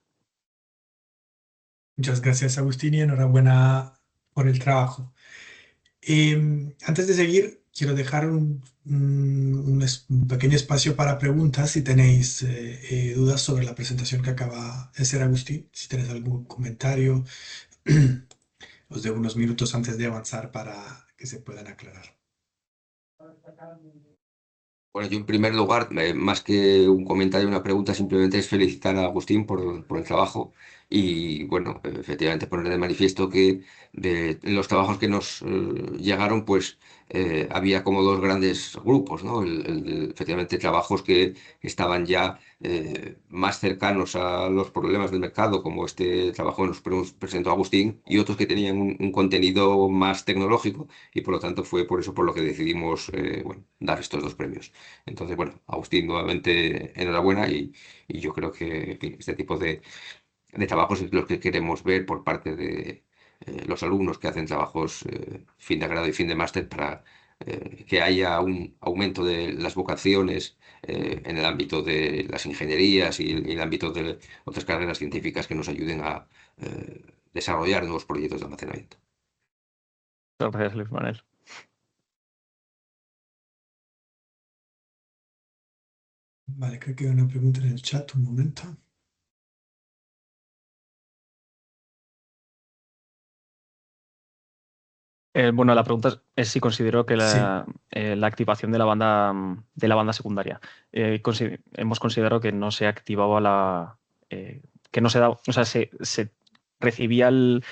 Muchas gracias, Agustín, y enhorabuena por el trabajo. Antes de seguir, quiero dejar un pequeño espacio para preguntas si tenéis dudas sobre la presentación que acaba de hacer Agustín. Si tenéis algún comentario, os dejo unos minutos antes de avanzar para que se puedan aclarar. Bueno, yo en primer lugar, más que un comentario, una pregunta, simplemente es felicitar a Agustín por el trabajo y, bueno, efectivamente poner de manifiesto que de los trabajos que nos llegaron, pues había como dos grandes grupos, ¿no? Efectivamente, trabajos que estaban ya más cercanos a los problemas del mercado, como este trabajo que nos presentó Agustín, y otros que tenían un contenido más tecnológico, y por lo tanto fue por eso por lo que decidimos bueno, dar estos dos premios. Entonces, bueno, Agustín, nuevamente enhorabuena y yo creo que en fin, este tipo de trabajos es lo que queremos ver por parte de los alumnos que hacen trabajos fin de grado y fin de máster para que haya un aumento de las vocaciones en el ámbito de las ingenierías y en el ámbito de otras carreras científicas que nos ayuden a desarrollar nuevos proyectos de almacenamiento. Muchas gracias, Luis Manuel. Vale, creo que hay una pregunta en el chat, un momento. Bueno, la pregunta es si considero que Sí. la activación de la banda secundaria. Hemos considerado que no se activaba que no se daba, o sea, se recibía el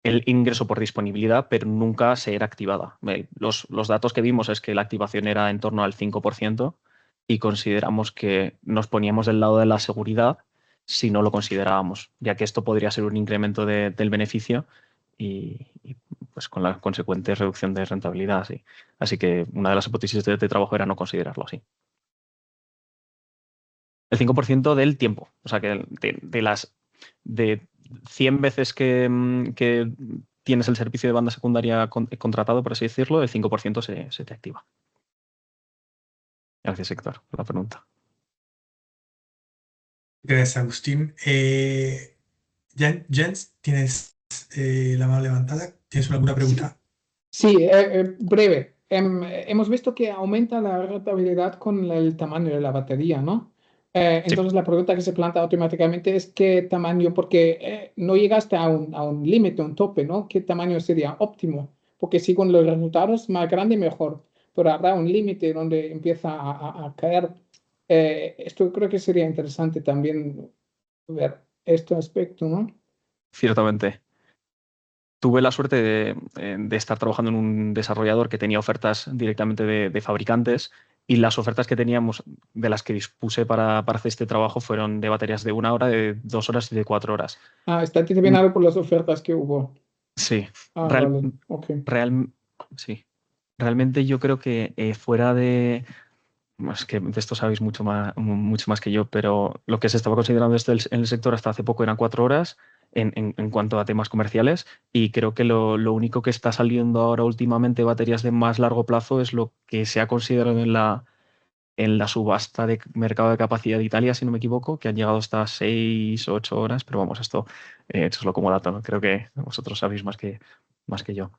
ingreso por disponibilidad, pero nunca se era activada. Los datos que vimos es que la activación era en torno al 5% y consideramos que nos poníamos del lado de la seguridad si no lo considerábamos, ya que esto podría ser un incremento del beneficio y, pues con la consecuente reducción de rentabilidad. Sí. Así que una de las hipótesis de trabajo era no considerarlo así. El 5% del tiempo, o sea que de 100 veces que tienes el servicio de banda secundaria contratado, por así decirlo, el 5% se te activa. Gracias, Héctor, por la pregunta. Gracias, Agustín. Jens, tienes la mano levantada. ¿Tienes alguna pregunta? Sí, breve. Hemos visto que aumenta la rentabilidad con el tamaño de la batería, ¿no? Entonces la pregunta que se plantea automáticamente es qué tamaño, porque no llegaste a un límite, a un tope, ¿no? ¿Qué tamaño sería óptimo? Porque si con los resultados más grande, mejor. Pero habrá un límite donde empieza a caer. Esto creo que sería interesante también ver este aspecto, ¿no? Ciertamente. tuve la suerte de estar trabajando en un desarrollador que tenía ofertas directamente de fabricantes, y las ofertas que teníamos, de las que dispuse para hacer este trabajo, fueron de baterías de 1 hora, de 2 horas y de 4 horas. Está determinado por las ofertas que hubo. Sí, Vale, ok. sí. Realmente yo creo que fuera de... Es que de esto sabéis mucho más que yo, pero lo que se estaba considerando esto en el sector hasta hace poco eran 4 horas en cuanto a temas comerciales, y creo que lo único que está saliendo ahora últimamente, baterías de más largo plazo, es lo que se ha considerado en la subasta de mercado de capacidad de Italia, si no me equivoco, que han llegado hasta 6 o 8 horas, pero vamos, esto es lo como dato, ¿no? Creo que vosotros sabéis más que yo.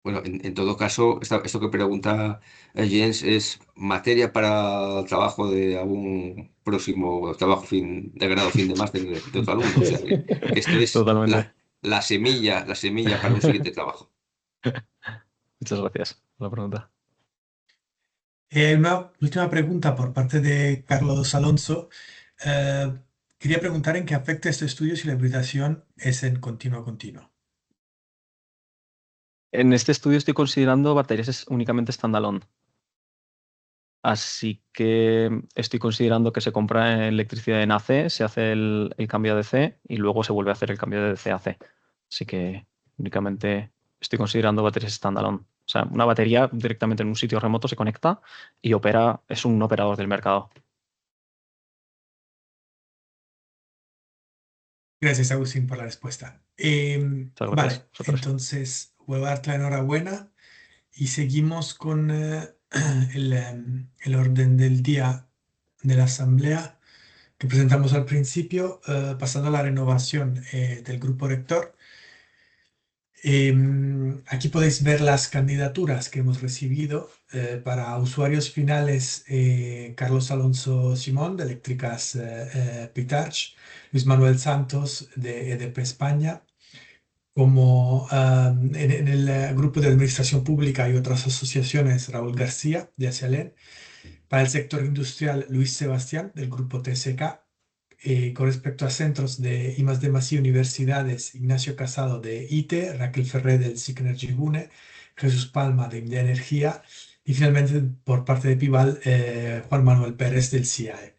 Bueno, en todo caso, esto que pregunta Jens es materia para el trabajo de algún próximo trabajo de grado fin de máster de otro alumno. O sea, que esto es Totalmente. la semilla para un siguiente trabajo. Muchas gracias por la pregunta. Una última pregunta por parte de Carlos Alonso. Eh, Quería preguntar en qué afecta este estudio si la hibridación es en continuo. En este estudio estoy considerando baterías únicamente standalone. Así que estoy considerando que se compra electricidad en AC, se hace el cambio de DC y luego se vuelve a hacer el cambio de DC a AC. Así que únicamente estoy considerando baterías standalone. O sea, una batería directamente en un sitio remoto se conecta y opera, es un operador del mercado. Gracias, Agustín, por la respuesta. Muchas gracias. Vale, Vosotros. entonces vuelvo a darte la enhorabuena y seguimos con el orden del día de la asamblea que presentamos al principio, pasando a la renovación del grupo rector. Aquí podéis ver las candidaturas que hemos recibido para usuarios finales: Carlos Alonso Simón, de Eléctricas Pitarch; Luis Manuel Santos, de EDP España. Como en el grupo de administración pública y otras asociaciones, Raúl García, de Asialén. Para el sector industrial, Luis Sebastián, del grupo TSK. Con respecto a centros de I+D+I universidades, Ignacio Casado, de ITE; Raquel Ferré, del Synergy Gune; Jesús Palma, de Indea Energía; y finalmente, por parte de Pival, Juan Manuel Pérez, del CIAE.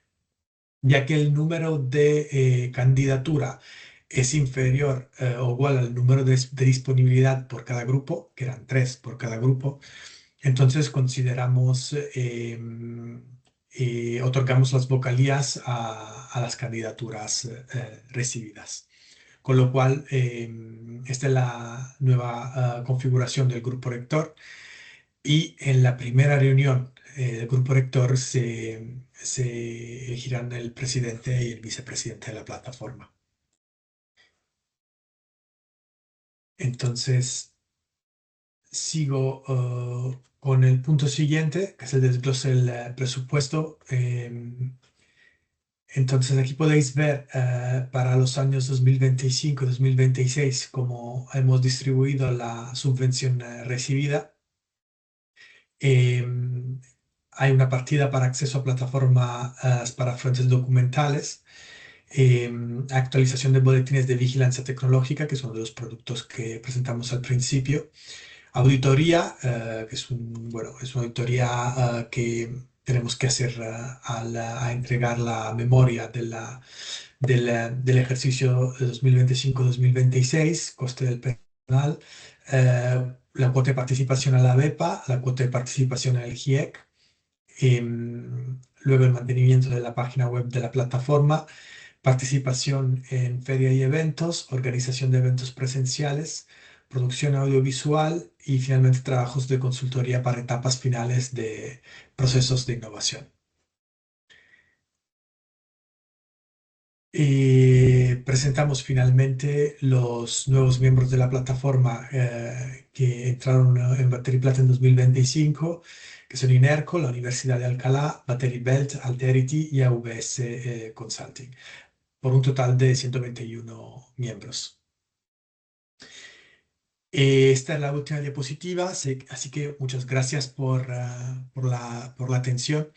Ya que el número de candidatura es inferior o igual al número de disponibilidad por cada grupo, que eran 3 por cada grupo, entonces consideramos, otorgamos las vocalías a las candidaturas recibidas. Con lo cual, esta es la nueva configuración del grupo rector, y en la primera reunión del grupo rector se elegirán el presidente y el vicepresidente de la plataforma. Entonces, sigo con el punto siguiente, que es el desglose del presupuesto. Entonces, aquí podéis ver para los años 2025 y 2026 cómo hemos distribuido la subvención recibida. Hay una partida para acceso a plataformas para fuentes documentales, actualización de boletines de vigilancia tecnológica, que son de los productos que presentamos al principio; auditoría, que es es una auditoría que tenemos que hacer a entregar la memoria del ejercicio 2025-2026, coste del personal, la cuota de participación a la BEPA, la cuota de participación en el GIEC, luego el mantenimiento de la página web de la plataforma, participación en feria y eventos, organización de eventos presenciales, producción audiovisual y finalmente trabajos de consultoría para etapas finales de procesos de innovación. Presentamos finalmente los nuevos miembros de la plataforma que entraron en Battery Plata en 2025, que son Inerco, la Universidad de Alcalá, Battery Belt, Alterity y AVS Consulting, por un total de 121 miembros. Esta es la última diapositiva, así que muchas gracias por la atención.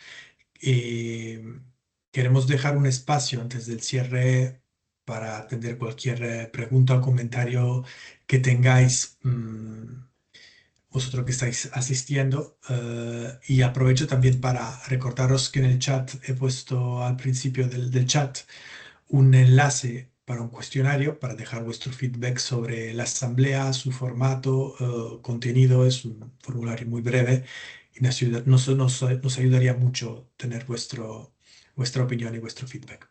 Queremos dejar un espacio antes del cierre para atender cualquier pregunta o comentario que tengáis vosotros que estáis asistiendo. Y aprovecho también para recordaros que en el chat he puesto al principio del chat un enlace para un cuestionario para dejar vuestro feedback sobre la asamblea, su formato, contenido. Es un formulario muy breve y nos ayudaría mucho tener vuestra opinión y vuestro feedback.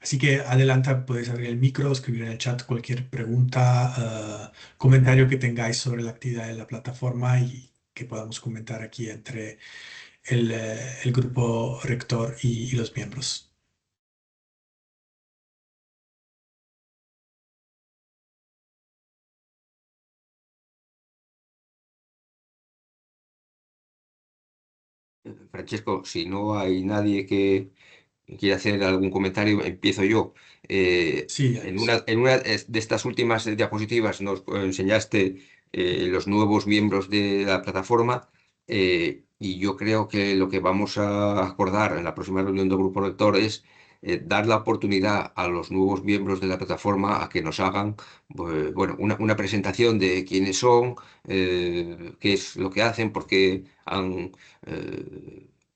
Así que adelanta, podéis abrir el micro, escribir en el chat cualquier pregunta, comentario que tengáis sobre la actividad de la plataforma y que podamos comentar aquí entre el grupo rector y los miembros. Francesco, si no hay nadie que quiera hacer algún comentario, empiezo yo. Sí, En una de estas últimas diapositivas nos enseñaste los nuevos miembros de la plataforma, y yo creo que lo que vamos a acordar en la próxima reunión del grupo rector es dar la oportunidad a los nuevos miembros de la plataforma a que nos hagan bueno, una presentación de quiénes son, qué es lo que hacen, por qué han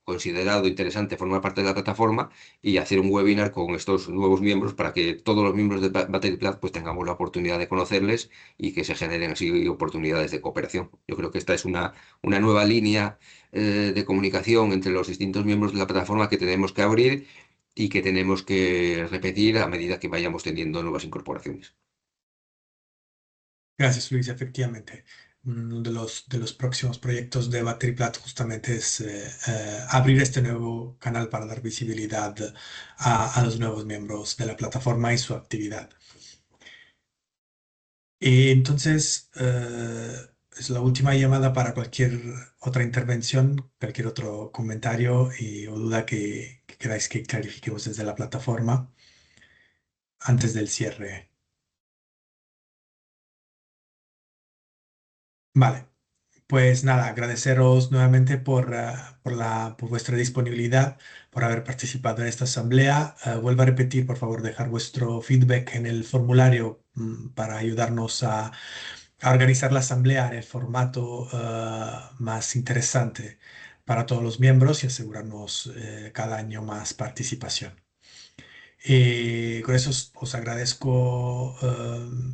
considerado interesante formar parte de la plataforma, y hacer un webinar con estos nuevos miembros para que todos los miembros de Battery Club pues tengamos la oportunidad de conocerles y que se generen así oportunidades de cooperación. Yo creo que esta es una nueva línea de comunicación entre los distintos miembros de la plataforma que tenemos que abrir y que tenemos que repetir a medida que vayamos teniendo nuevas incorporaciones. gracias, Luis. Efectivamente, uno de los próximos proyectos de Battery Plat justamente es abrir este nuevo canal para dar visibilidad a los nuevos miembros de la plataforma y su actividad. Y entonces, es la última llamada para cualquier otra intervención, cualquier otro comentario o duda que queráis que clarifiquemos desde la plataforma antes del cierre. Vale. Pues nada, agradeceros nuevamente por vuestra disponibilidad, por haber participado en esta asamblea. Vuelvo a repetir, por favor, dejar vuestro feedback en el formulario para ayudarnos a organizar la asamblea en el formato más interesante para todos los miembros y asegurarnos cada año más participación. Con eso os agradezco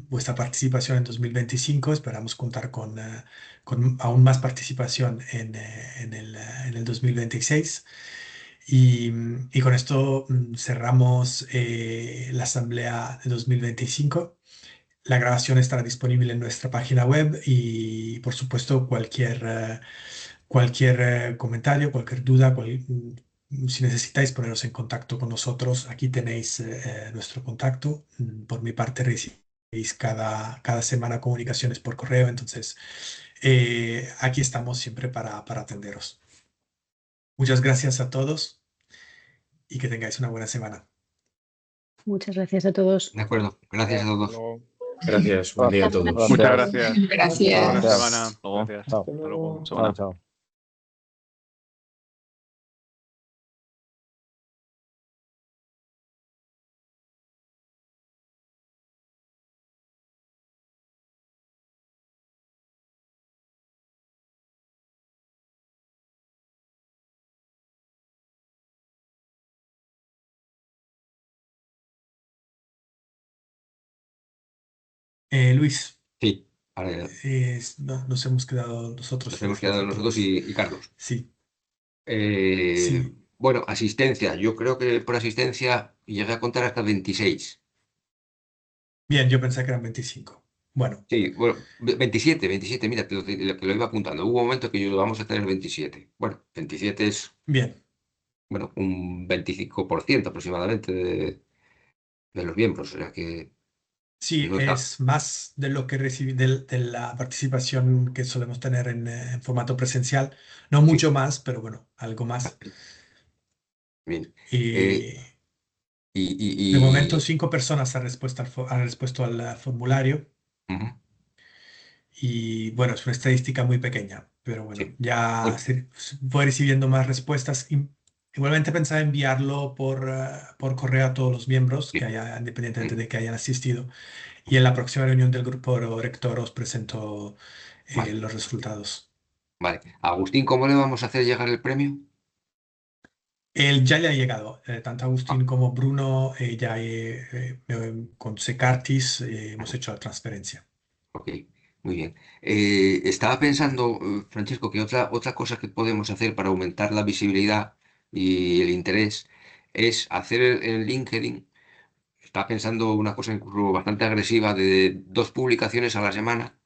vuestra participación en 2025. Esperamos contar con aún más participación en el 2026. Y con esto cerramos la asamblea de 2025. La grabación estará disponible en nuestra página web y, por supuesto, cualquier comentario, cualquier duda, si necesitáis poneros en contacto con nosotros, aquí tenéis nuestro contacto. Por mi parte, recibís cada semana comunicaciones por correo, entonces aquí estamos siempre para atenderos. Muchas gracias a todos y que tengáis una buena semana. Muchas gracias a todos. De acuerdo, gracias a todos. Gracias, buen día a todos. Muchas gracias. Gracias. Buena Gracias. semana. Hasta luego. Hasta Hasta luego. luego. Semana. Chao. Luis, Sí, ahora nos hemos quedado nosotros nos hemos los quedado nosotros otros. y Carlos. Sí, Eh, sí. bueno, asistencia. Yo creo que por asistencia llegué a contar hasta 26. Bien, yo pensé que eran 25. Bueno, Sí, bueno, 27, mira, te lo iba apuntando. Hubo un momento que yo lo vamos a tener 27. Bueno, 27 es, bien. bueno, un 25% aproximadamente de los miembros. O sea que Sí, no está. es más de lo que recibí de la participación que solemos tener en formato presencial. No Sí, mucho más, pero bueno, algo más. bien. Eh, Y y, de momento, y- y- 5 personas han respuesto al formulario. ujú, Y bueno, es una estadística muy pequeña, pero bueno, sí. ya Bueno, voy recibiendo más respuestas. Igualmente pensaba enviarlo por correo a todos los miembros, Sí. independientemente Mm, de que hayan asistido. Y en la próxima reunión del grupo rector os presento Vale, los resultados. vale. Agustín, ¿cómo le vamos a hacer llegar el premio? Él ya le ha llegado, tanto Ah, Agustín como Bruno, con Secartis hemos hecho la transferencia. ok, muy bien. Estaba pensando, Francesco, que otra cosa que podemos hacer para aumentar la visibilidad y el interés es hacer en LinkedIn. Estaba pensando una cosa incluso bastante agresiva de 2 publicaciones a la semana,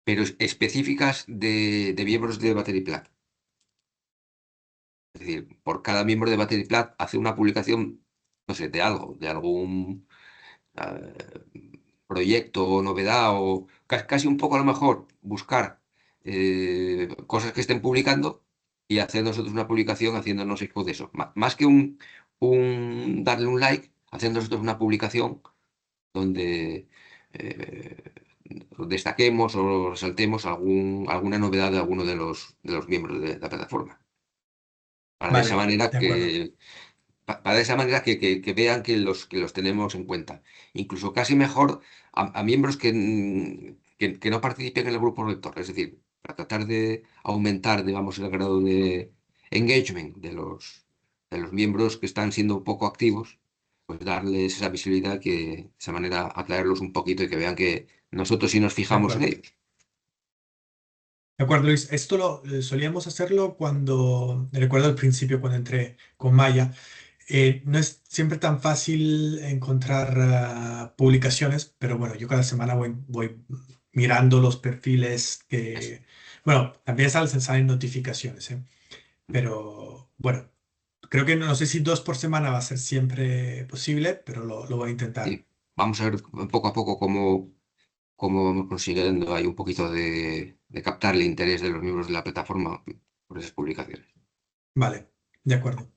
pero específicas de miembros de Battery Plat. Es decir, por cada miembro de Battery Plat hace una publicación, no sé, de algo, de algún proyecto o novedad o casi un poco a lo mejor buscar cosas que estén publicando y hacer nosotros una publicación haciéndonos eco de eso. Más que darle un like, hacer nosotros una publicación donde eh, destaquemos o resaltemos alguna novedad de alguno de los miembros de la plataforma. Para de esa Vale, manera de acuerdo. que vean que los tenemos en cuenta. Incluso casi mejor a miembros que no participen en el grupo lector. Es decir, para tratar de aumentar, digamos, el grado de engagement de los miembros que están siendo poco activos, pues darles esa visibilidad que de esa manera atraerlos un poquito y que vean que nosotros sí nos De fijamos en acuerdo. ellos. De acuerdo, Luis. Esto solíamos hacerlo cuando, recuerdo al principio cuando entré con Maya, no es siempre tan fácil encontrar publicaciones, pero bueno, yo cada semana voy mirando los perfiles Eso. bueno, también salen notificaciones, pero bueno, creo que no sé si 2 por semana va a ser siempre posible, pero lo voy a intentar. Y vamos a ver poco a poco cómo vamos consiguiendo ahí un poquito de captar el interés de los miembros de la plataforma por esas publicaciones. Vale, de acuerdo.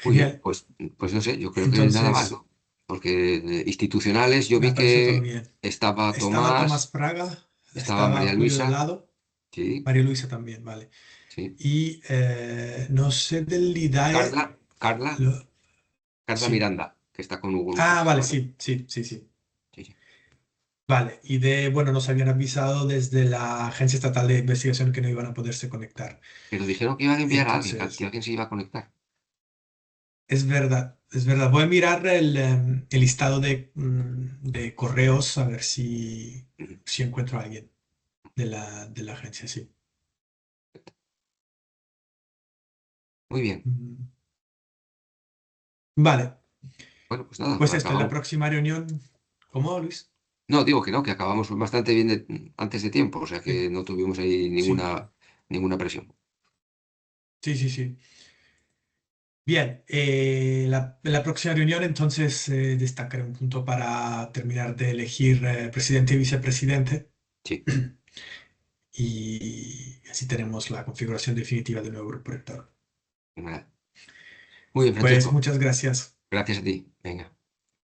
Muy bien, Genial. pues no sé, yo creo que nada más, Entonces, ¿no? Porque de institucionales yo vi me parece todo que bien. estaba Estaba Tomás Tomás, Praga, estaba estaba María Julio Luisa, Delgado, sí, María Luisa también, vale. sí, Y no sé del Carla, IDAE, Carla, lo- Carla sí. Miranda, que está con Hugo Ah, Lucas vale, ahora. sí, sí, sí, sí. Sí, sí. Vale, bueno, nos habían avisado desde la Agencia Estatal de Investigación que no iban a poderse conectar. Pero dijeron que iban a enviar a alguien, que Entonces, alguien se iba a conectar. es verdad, es verdad. Voy a mirar el listado de correos a ver Ujú. si encuentro a alguien de la agencia, sí. Muy bien. Mm, Vale, Bueno, pues nada, pues esto, en la acabamos. próxima reunión, ¿cómo, Luis? No, digo que no, que acabamos bastante bien antes de tiempo, o sea Sí, que no tuvimos ahí sí, ninguna presión. sí, sí, sí. Bien, la próxima reunión entonces destacaré un punto para terminar de elegir presidente y vicepresidente Sí. y así tenemos la configuración definitiva del nuevo grupo rector. Fenomenal. Muy bien, Pues Francesco. muchas gracias. Gracias a ti. Venga, hasta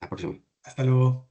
la próxima. Hasta luego.